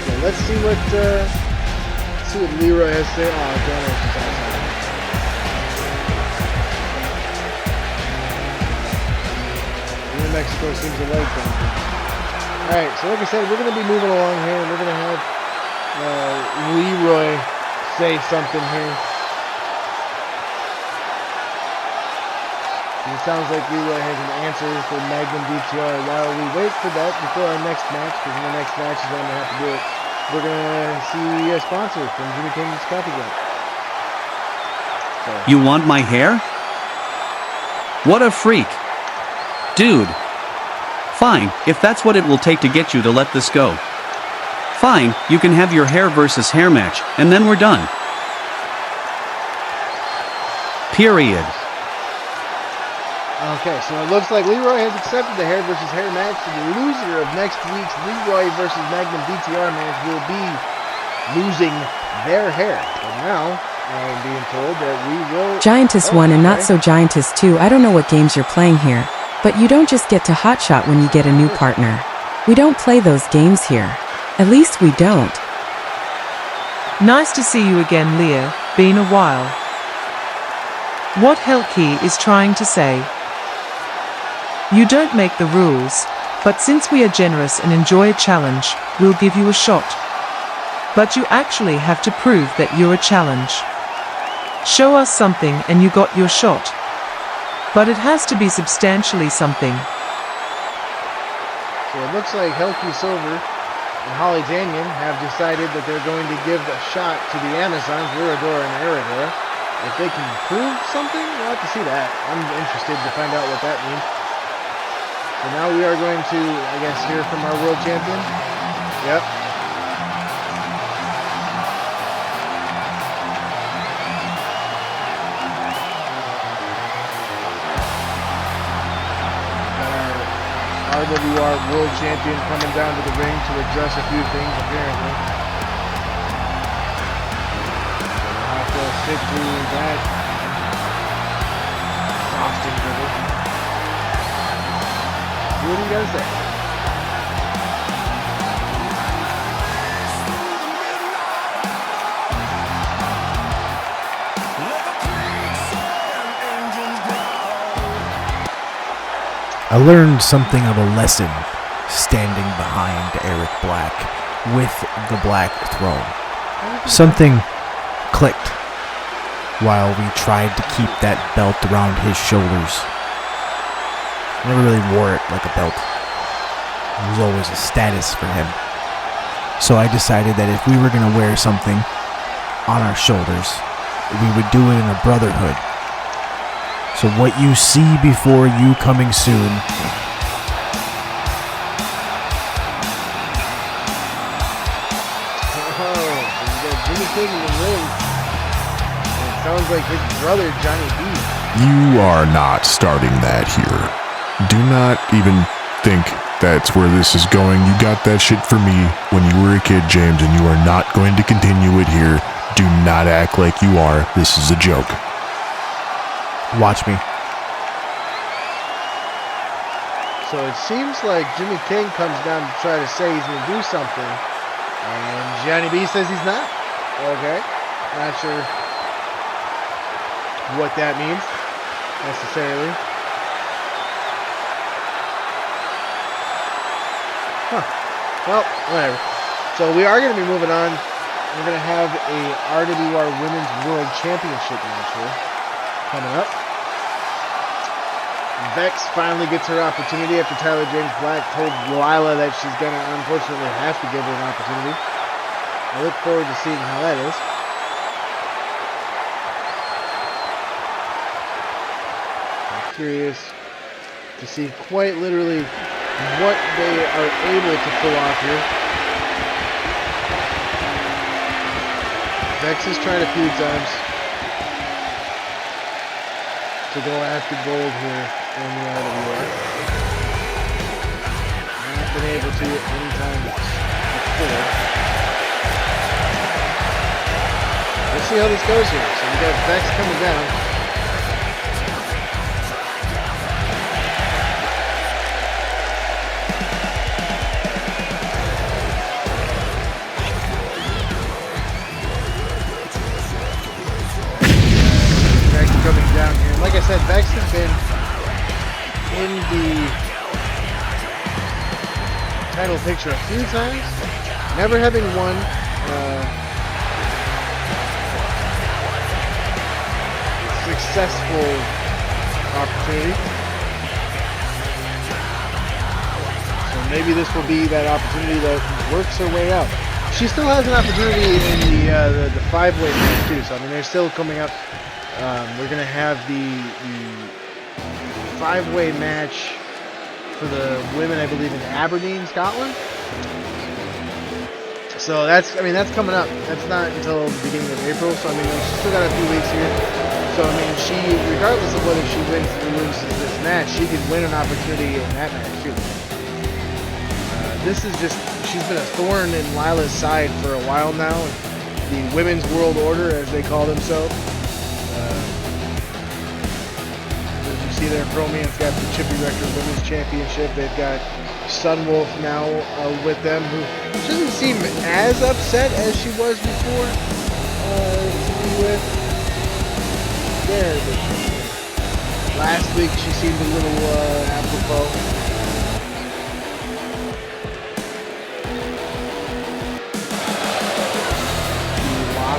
So let's see what Leroy has to say. Oh, Jono is just outside. New Mexico seems to like that. Alright, so like I said, we're going to be moving along here, and we're going to have Leroy say something here. It sounds like Leroy has an answer for Magnum DTR. While we wait for that before our next match, because in the next match is when we have to do it, we're going to see a sponsor from Jimmy King's Coffee Shop. So. You want my hair? What a freak. Dude. Fine, if that's what it will take to get you to let this go. Fine, you can have your hair versus hair match, and then we're done. Period. Okay, so it looks like Leroy has accepted the hair versus hair match. So the loser of next week's Leroy versus Magnum DTR match will be losing their hair. But now I'm being told that we will... Giantess 1 and not so Giantess 2. I don't know what games you're playing here, but you don't just get to hotshot when you get a new partner. We don't play those games here. At least we don't. Nice to see you again, Leah. Been a while. What Hellkey is trying to say. You don't make the rules, but since we are generous and enjoy a challenge, we'll give you a shot. But you actually have to prove that you're a challenge. Show us something and you got your shot. But it has to be substantially something. So it looks like Hellkey Silver and Holly Danyon have decided that they're going to give a shot to the Amazons, Lurador and Eridor. If they can prove something, we'll have to see that. I'm interested to find out what that means. So now we are going to, I guess, hear from our world champion. Yep. Got our RWR world champion coming down to the ring to address a few things, apparently. We'll have to sit through that exhausting dribble. What do you guys say? I learned something of a lesson standing behind Eric Black with the Black Throne. Something clicked while we tried to keep that belt around his shoulders. Never really wore it like a belt. It was always a status for him. So I decided that if we were going to wear something on our shoulders, we would do it in a brotherhood. So what you see before you coming soon Jimmy King in the ring. And it sounds like his brother Johnny B. You are not starting that here. Do not even think that's where this is going. You got that shit for me when you were a kid, James, and you are not going to continue it here. Do not act like you are. This is a joke. watch me. So it seems like Jimmy King comes down to try to say he's going to do something, and Johnny B says he's not. Okay, not sure what that means necessarily. Well, whatever. So we are going to be moving on. We're going to have a RWR Women's World Championship match here coming up. Vex finally gets her opportunity after Tyler James Black told Lila that she's going to unfortunately have to give her an opportunity. I look forward to seeing how that is. I'm curious to see quite literally what they are able to pull off here. Vex is trying a few times to go after gold here in the RWR. Not been able to any time before. Let's see how this goes here. So we got Vex coming down. Coming down here. Like I said, Vex has been in the title picture a few times, never having won successful opportunity. So maybe this will be that opportunity that works her way up. She still has an opportunity in the five-way match too. So I mean, they're still coming up. We're going to have the five-way match for the women, I believe, in Aberdeen, Scotland. So that's coming up. That's not until the beginning of April. So I mean, we've still got a few weeks here. So, I mean, she, regardless of whether she wins or loses this match, she could win an opportunity in that match, too. This is just, she's been a thorn in Lila's side for a while now. The Women's World Order, as they call themselves. As you see there, Pro-Man's got the Chippy Wrecker Women's Championship. They've got Sunwolf now with them, who doesn't seem as upset as she was before to be with. There, last week she seemed a little apropos.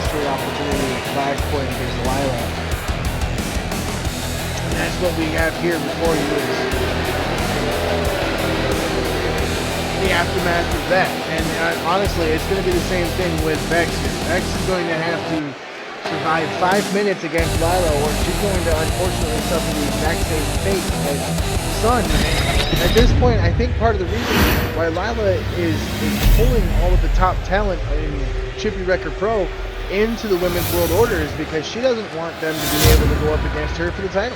Her opportunity at Flashpoint against Lila. And that's what we have here before you is the aftermath of that. And honestly, it's going to be the same thing with Vex here. Vex is going to have to survive 5 minutes against Lila, or she's going to unfortunately suffer the exact same fate as Sun. At this point, I think part of the reason why Lila is pulling all of the top talent in Chippy Wrecker Pro into the Women's World Order is because she doesn't want them to be able to go up against her for the title.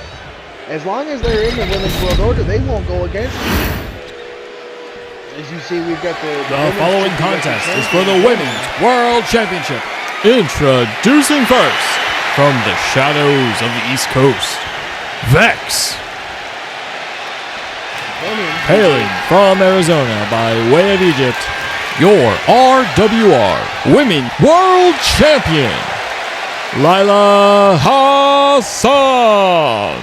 As long as they're in the Women's World Order, they won't go against her. As you see, we've got the following contest is for the Women's World Championship. Introducing first, from the shadows of the East Coast, Vex. Hailing from Arizona by way of Egypt, your RWR Women World Champion, Lila Hassan.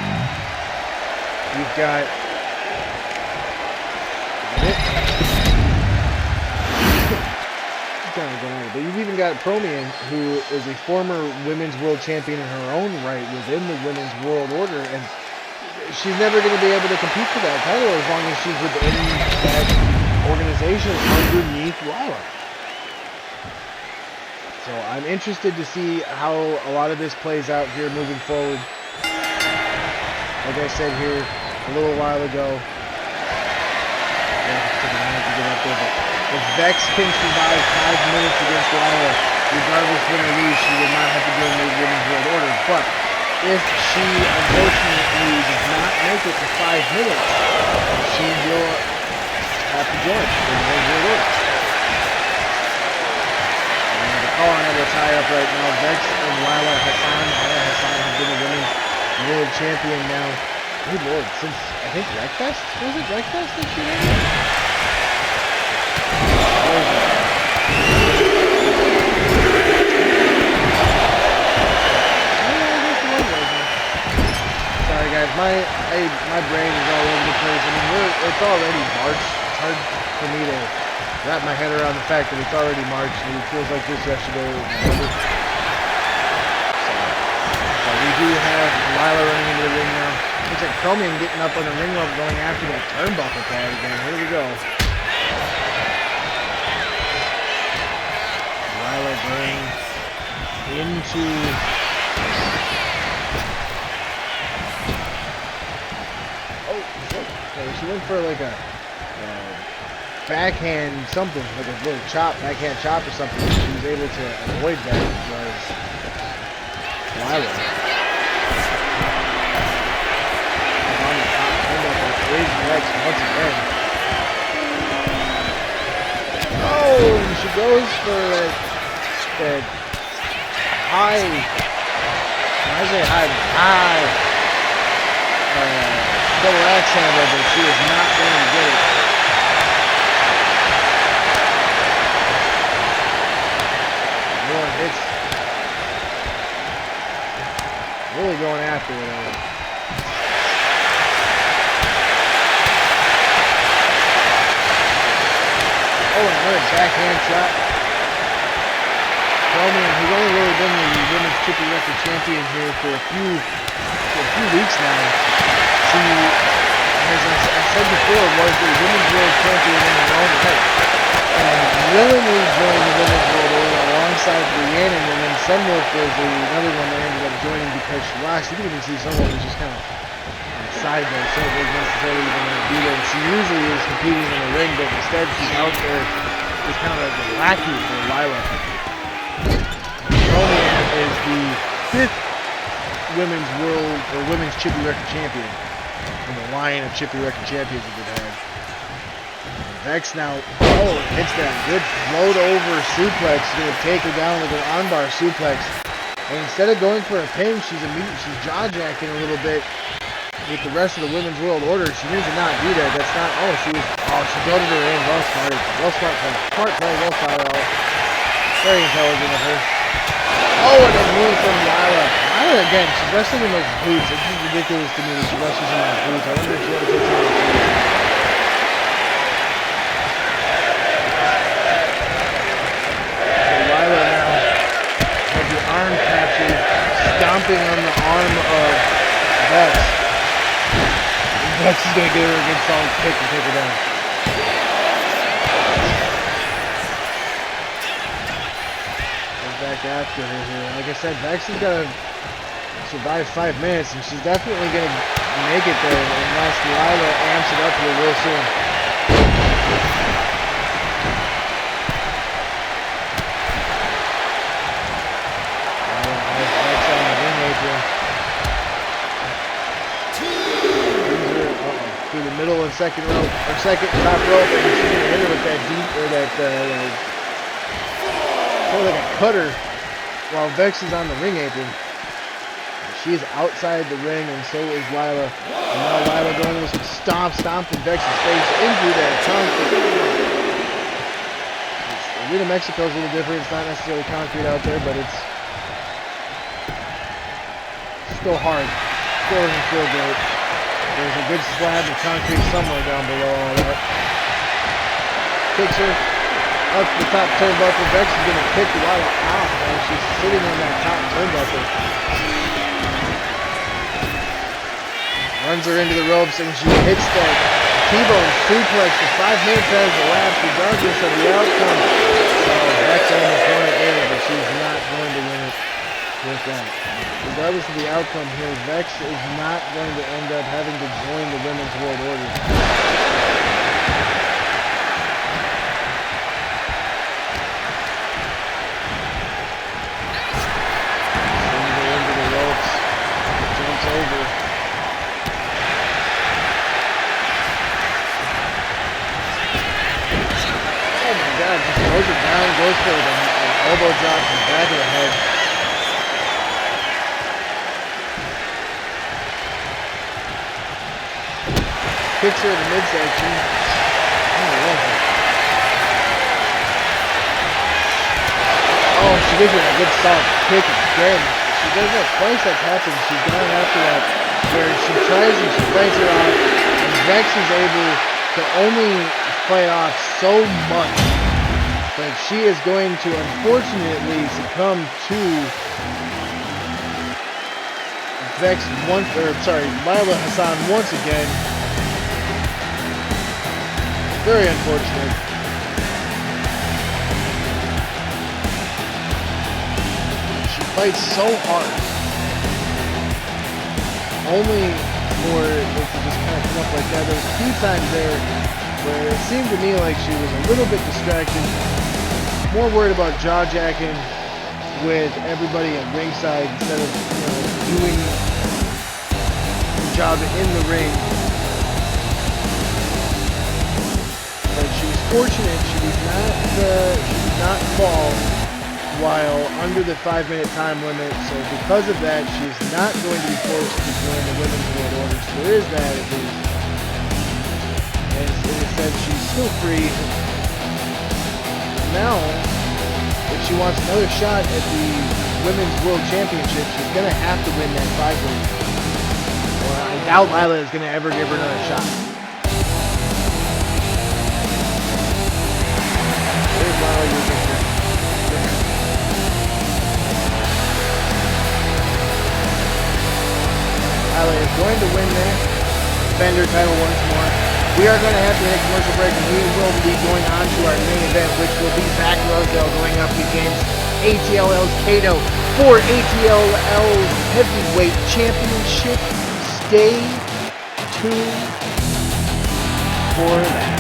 You've got but you've even got Pro-Man, who is a former Women's World Champion in her own right within the Women's World Order, and she's never going to be able to compete for that title as long as she's within that organization underneath Lila. So I'm interested to see how a lot of this plays out here moving forward. Like I said here a little while ago, if Vex can survive 5 minutes against Lila, regardless win or lose, she will not have to go in the Women's World Order. But if she unfortunately does not make it to 5 minutes, she will have to join the Women's World Order. And the call on will tie up right now. Vex and Lila Hassan. Lila Hassan has been the Women's World Champion now. Good Lord, since I think Wreckfest? Was it Wreckfest that she won? Sorry guys, my brain is all over the place. I mean, it's already March. It's hard for me to wrap my head around the fact that it's already March and it feels like this yesterday was November. So we do have Lila running into the ring now. Looks like Chromium getting up on the ring rope going after that turnbuckle pad again. Here we go. Lila going into she went for like a backhand something, like a little chop, backhand chop or something. She was able to avoid that was Lila. On the top turnbuckle is Rex once again. Oh, and she goes for that high, I say high double axe handle, but she is not going to get it. It's really going after it. Oh, and another backhand shot. Roman, who's only really been the Women's Chippy Wrecker Champion here for a few weeks now. She, as I said before, was the Women's World Champion in her own right. And willingly joined the Women's World Order alongside Rhiannon, and then Sunwolf was another one that ended up joining because she lost. You can even see Sunwolf was just kind of side there. Sunwolf wasn't necessarily even going to be there. She usually is competing in the ring, but instead she's out there just kind of like a lackey for Lila. Roman is the 5th women's world or women's Chippy Wrecker champion in the line of Chippy Wrecker champions that they've had. Vex now, hits that good float over suplex. She's gonna take her down with an armbar suplex. And instead of going for a pin, she's jaw jacking a little bit with the rest of the women's world order. She needs to not do that. That's not. She goaded her in. Well smart play. Well thought out. Very intelligent of her. And a move from Lila. Lila again. She's wrestling in those boots. It's just ridiculous to me that she wrestles in those boots. I wonder if she ever takes on the boots. Arm capture, stomping on the arm of Vex. Vex is going to get her against solid kick and take her down. Goes back after her here. Like I said, Vex is going to survive 5 minutes, and she's definitely going to make it there unless Lila amps it up here real soon. Through the middle and second rope, or second top rope, and she's gonna hit her with that deep, or that, sort of like a cutter, while Vex is on the ring apron. She is outside the ring, and so is Lila. And now Lila going with some stomping Vex's face into that concrete. Arena Mexico is a little different. It's not necessarily concrete out there, but it's still hard. Still doesn't feel great. There's a good slab of concrete somewhere down below all that. Kicks her up the top turnbuckle. Vex is going to kick Lila out, man. She's sitting on that top turnbuckle. Runs her into the ropes, and she hits that T-bone suplex. The 5 minutes has elapsed regardless of the outcome. So Vex almost won it there, but she's not going to win it with that. Regardless of the outcome here, Vex is not going to end up having to join the Women's World Order. Sends her into the ropes. Jumps over. Oh my God, just throws it down, goes for an elbow drop in the back of the head. Kicks her in the midsection. She gives her a good solid kick again. She does that twice that's happened. She's gone after that where she tries and she fights her out, and Vex is able to only fight off so much. But she is going to unfortunately succumb to Lila Hassan once again. Very unfortunate. She fights so hard. Only for it to just kind of come up like that. There was a few times there where it seemed to me like she was a little bit distracted. More worried about jaw jacking with everybody at ringside instead of doing the job in the ring. She was fortunate she did not fall while under the 5-minute time limit, so because of that she's not going to be forced to join the Women's World Order, so there is that at least. And instead she's still free. Now, if she wants another shot at the Women's World Championship, she's going to have to win that 5-weight. Well, I doubt Lila is going to ever give her another shot. Lila is going to win there. Defend her title once more. We are going to have to hit a commercial break, and we will be going on to our main event, which will be Zach Rosedale going up against ATLL's Kato for ATLL's Heavyweight Championship. Stay tuned for that.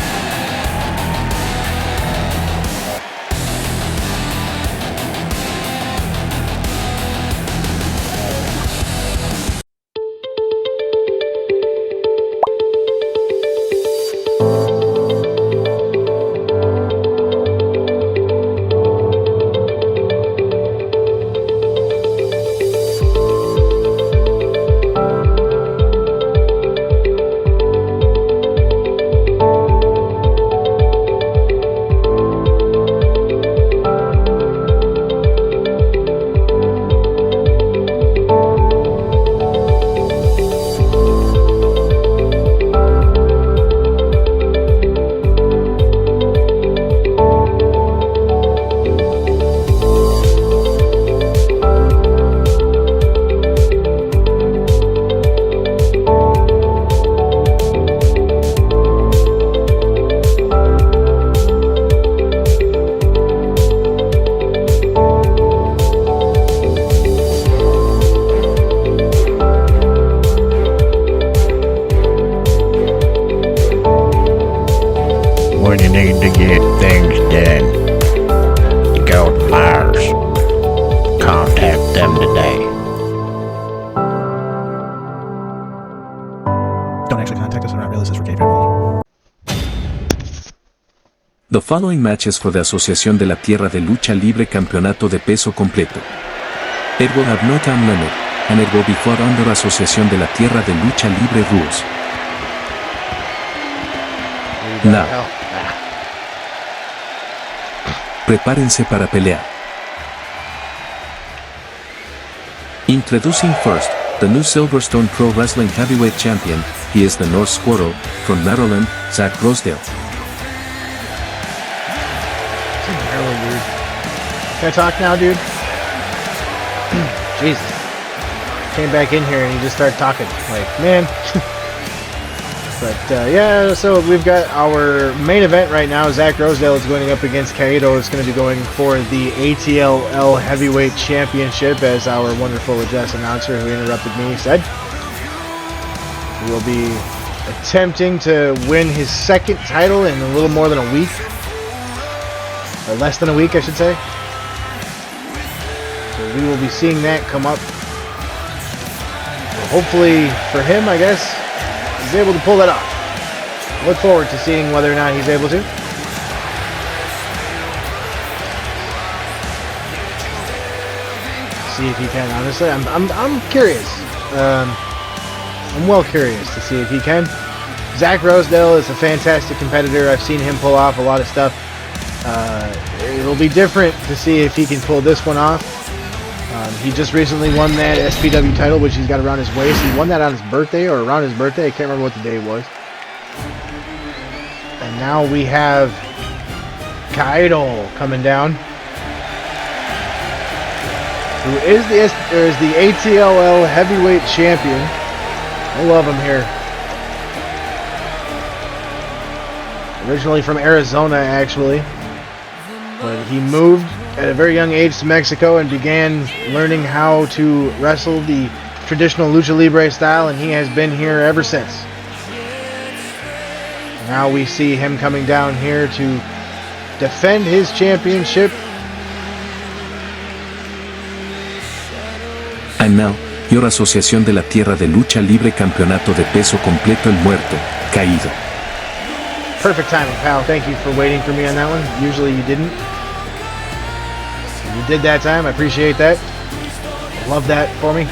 when you need to get things done. The Golden Myers. Contact them today. Don't actually contact us, we're not real, this is for kayfabe only. The following matches for the Asociación de la Tierra de Lucha Libre Campeonato de Peso Completo. It will have no time limit, and it will be fought under Asociación de la Tierra de Lucha Libre rules. Now, prepárense para pelear. Introducing first, the new Silverstone Pro Wrestling Heavyweight Champion. He is the North Squirrel, from Maryland, Zach Rosedale. Can I talk now, dude? Jesus. Came back in here and he just started talking. Like, man. But, yeah, so we've got our main event right now. Zach Rosedale is going up against Kaito. It's going to be going for the ATLL Heavyweight Championship, as our wonderful address announcer who interrupted me said. He will be attempting to win his second title in a little more than a week. Or less than a week, I should say. So we will be seeing that come up. So hopefully for him, I guess, he's able to pull that off. Look forward to seeing whether or not he's able to. See if he can, honestly. I'm curious. I'm well curious to see if he can. Zach Rosedale is a fantastic competitor. I've seen him pull off a lot of stuff. It'll be different to see if he can pull this one off. He just recently won that SPW title, which he's got around his waist. He won that on his birthday, or around his birthday. I can't remember what the day was. And now we have Kaito coming down, who is the ATLL Heavyweight Champion. I love him here. Originally from Arizona, actually. But he moved at a very young age to Mexico and began learning how to wrestle the traditional lucha libre style, and he has been here ever since. Now we see him coming down here to defend his championship. And now, your Asociación de la Tierra de Lucha Libre Campeonato de Peso Completo El Muerto, Caído. Perfect timing, pal. Thank you for waiting for me on that one. Usually you didn't. You did that time. I appreciate that. Love that for me.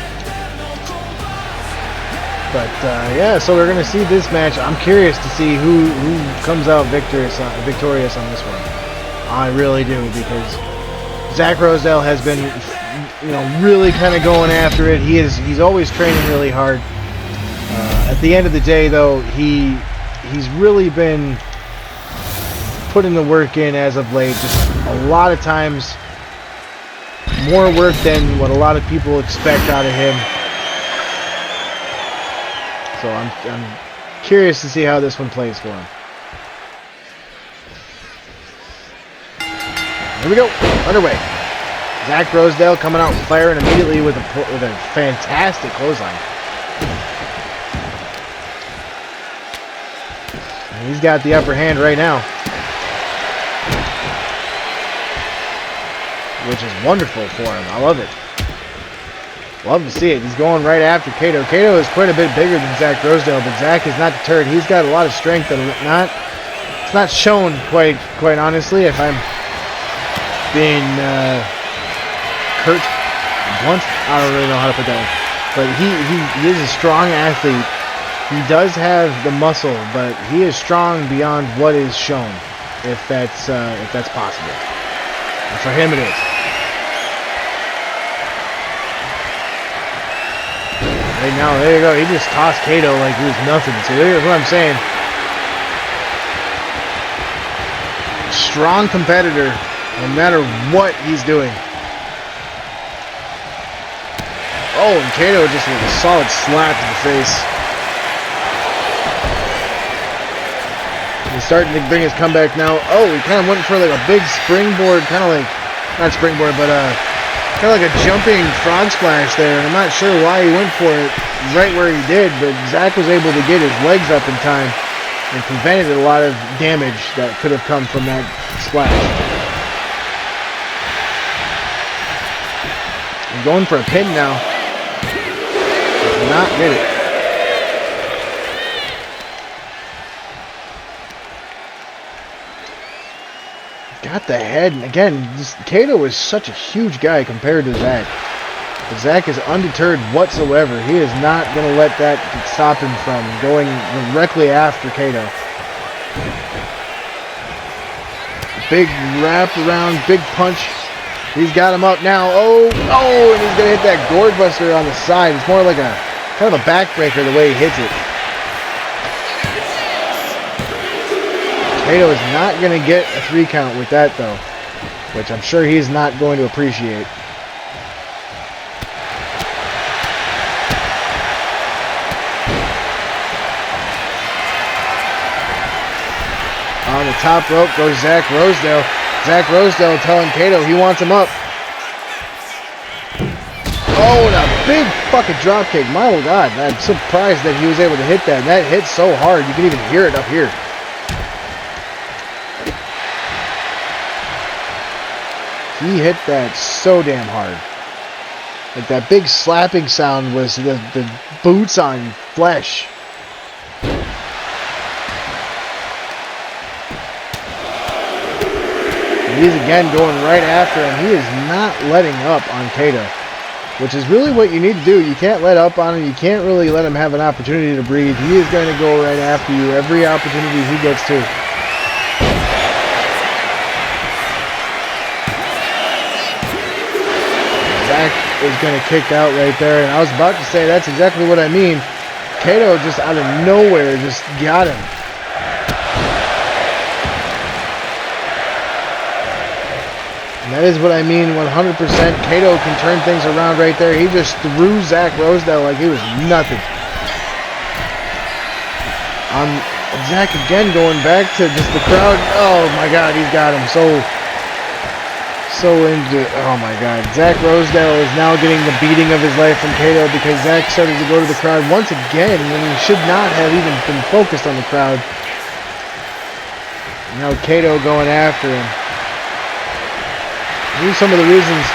But yeah, so we're gonna see this match. I'm curious to see who comes out victorious on this one. I really do, because Zach Rosedale has been, really kind of going after it. He's always training really hard. At the end of the day, though, he's really been putting the work in as of late. Just a lot of times more work than what a lot of people expect out of him. So I'm curious to see how this one plays for him. Here we go, underway. Zach Rosedale coming out firing immediately with a fantastic clothesline. And he's got the upper hand right now, which is wonderful for him. I love it. Love to see it. He's going right after Kaito. Kaito is quite a bit bigger than Zach Rosedale, but Zach is not deterred. He's got a lot of strength, and it's not shown quite honestly, if I'm being curt, blunt. I don't really know how to put that one. But he is a strong athlete. He does have the muscle, but he is strong beyond what is shown, if that's possible. And for him, it is. Right now, there you go. He just tossed Kaito like he was nothing. So here's what I'm saying. Strong competitor, no matter what he's doing. Oh, and Kaito just with a solid slap to the face. He's starting to bring his comeback now. Oh, he kind of went for like a big springboard, kind of like, not springboard, but kind of like a jumping frog splash there, and I'm not sure why he went for it right where he did, but Zach was able to get his legs up in time and prevented a lot of damage that could have come from that splash. I'm going for a pin now. Does not get it. Got the head, and again, Kato is such a huge guy compared to Zack. But Zack is undeterred whatsoever. He is not going to let that stop him from going directly after Kato. Big wrap around, big punch. He's got him up now. Oh, and he's going to hit that gourd buster on the side. It's more like a kind of a backbreaker the way he hits it. Kato is not going to get a 3 count with that, though, which I'm sure he's not going to appreciate. On the top rope goes Zack Rosedale. Zack Rosedale telling Kato he wants him up. Oh, and a big fucking drop kick. My God, I'm surprised that he was able to hit that. That hit so hard, you can even hear it up here. He hit that so damn hard. Like that big slapping sound was the boots on flesh. And he's again going right after him. He is not letting up on Kato, which is really what you need to do. You can't let up on him. You can't really let him have an opportunity to breathe. He is going to go right after you every opportunity he gets to. Zack is going to kick out right there, and I was about to say that's exactly what I mean. Kato just out of nowhere just got him. And that is what I mean 100%. Kato can turn things around right there. He just threw Zack Rosedale like he was nothing. Zack again going back to just the crowd. Oh my God, he's got him so into it. Oh my God. Zack Rosedale is now getting the beating of his life from Kato because Zack started to go to the crowd once again when he should not have even been focused on the crowd. Now Kato going after him. These are some of the reasons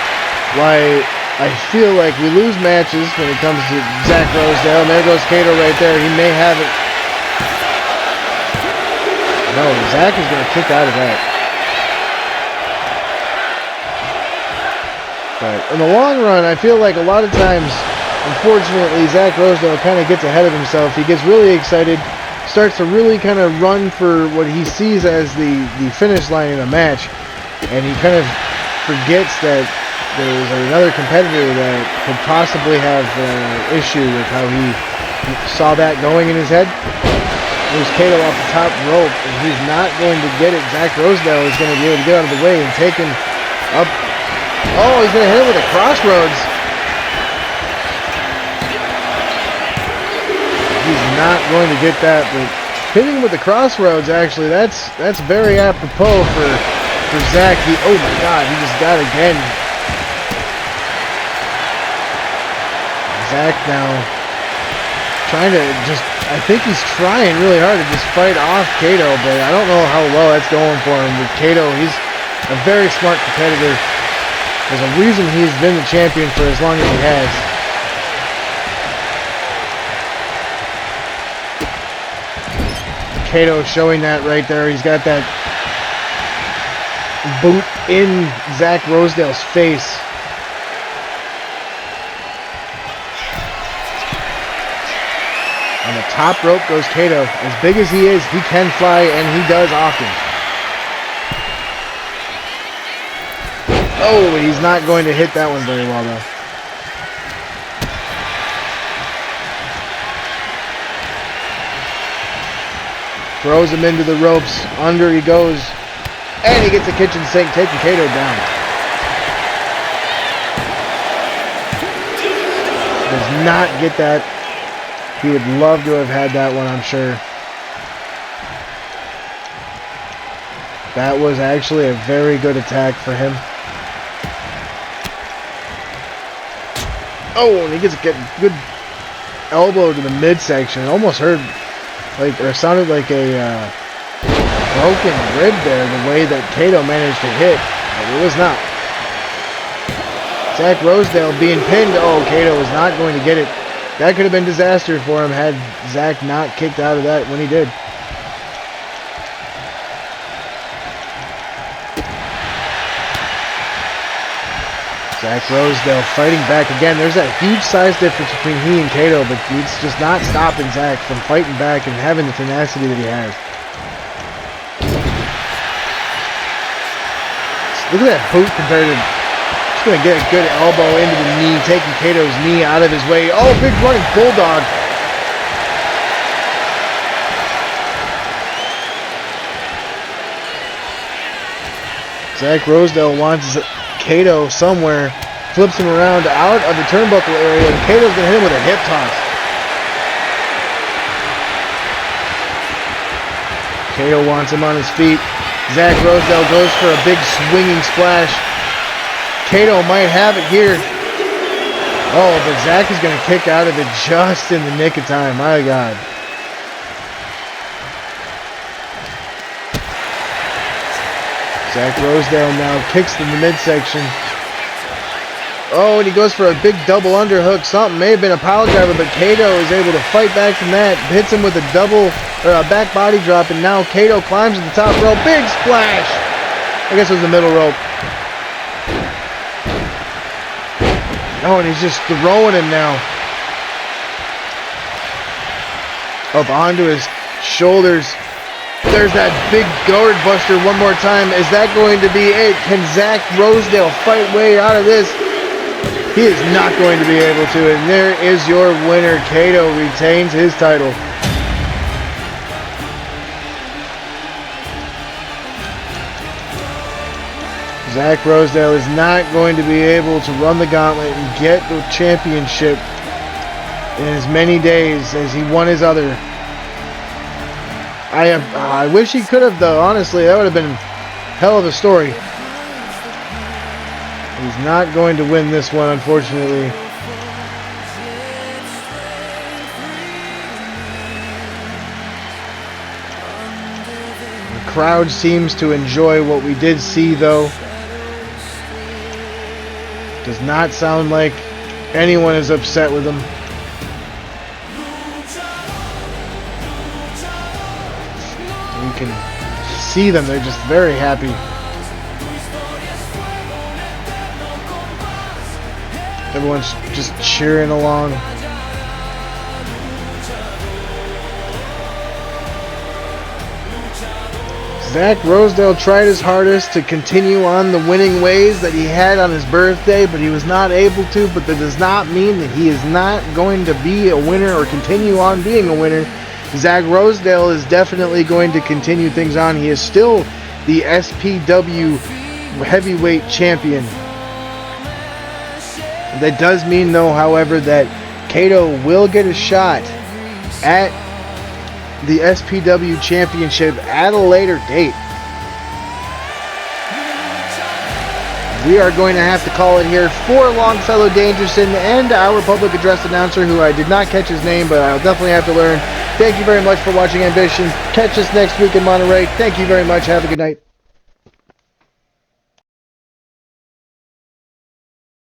why I feel like we lose matches when it comes to Zack Rosedale. And there goes Kato right there. He may have it. No, Zack is going to kick out of that. But in the long run, I feel like a lot of times, unfortunately, Zack Rosedale kind of gets ahead of himself. He gets really excited, starts to really kind of run for what he sees as the finish line in a match, and he kind of forgets that there's another competitor that could possibly have an issue with how he saw that going in his head. There's Kato off the top rope, and he's not going to get it. Zack Rosedale is going to be able to get out of the way and take him up. Oh, he's going to hit him with a crossroads. He's not going to get that, but hitting him with the crossroads, actually, that's very apropos for Zack. Oh my God, he just got it again. Zack now trying to I think he's trying really hard to just fight off Kato, but I don't know how well that's going for him. With Kato, he's a very smart competitor. There's a reason he's been the champion for as long as he has. Kato showing that right there. He's got that boot in Zack Rosedale's face. On the top rope goes Kato. As big as he is, he can fly, and he does often. Oh, he's not going to hit that one very well, though. Throws him into the ropes. Under he goes. And he gets a kitchen sink, taking Kato down. Does not get that. He would love to have had that one, I'm sure. That was actually a very good attack for him. Oh, and he gets a good elbow to the midsection. Almost hurt it sounded like a broken rib there, the way that Kato managed to hit, but it was not. Zach Rosedale being pinned. Oh, Kato was not going to get it. That could have been disaster for him had Zach not kicked out of that when he did. Zach Rosedale fighting back again. There's that huge size difference between he and Kato, but it's just not stopping Zach from fighting back and having the tenacity that he has. Look at that boot compared to... Just going to get a good elbow into the knee, taking Kato's knee out of his way. Oh, big running bulldog. Zach Rosedale wants Kato somewhere, flips him around out of the turnbuckle area, and Kato's going to hit him with a hip toss. Kato wants him on his feet. Zach Rosedale goes for a big swinging splash. Kato might have it here. Oh, but Zach is going to kick out of it just in the nick of time. My God. Zach Rosedale now kicks in the midsection. Oh, and he goes for a big double underhook. Something may have been a pile driver, but Kato is able to fight back from that. Hits him with a a back body drop, and now Kato climbs to the top rope. Big splash! I guess it was the middle rope. Oh, and he's just throwing him now. Up onto his shoulders. There's that big guard buster one more time. Is that going to be it? Can Zach Rosedale fight way out of this? He is not going to be able to. And there is your winner. Kato retains his title. Zach Rosedale is not going to be able to run the gauntlet and get the championship in as many days as he won his other. I wish he could have, though. Honestly, that would have been a hell of a story. He's not going to win this one, unfortunately. The crowd seems to enjoy what we did see, though. Does not sound like anyone is upset with him. You can see them, they're just very happy. Everyone's just cheering along. Zach Rosedale tried his hardest to continue on the winning ways that he had on his birthday, but he was not able to. But that does not mean that he is not going to be a winner or continue on being a winner. Zach Rosedale is definitely going to continue things on. He is still the SPW heavyweight champion. That does mean, though, however, that Kato will get a shot at the SPW championship at a later date. We are going to have to call it here for Longfellow Dangerson and our public address announcer, who I did not catch his name, but I'll definitely have to learn. Thank you very much for watching Ambition. Catch us next week in Monterey. Thank you very much. Have a good night.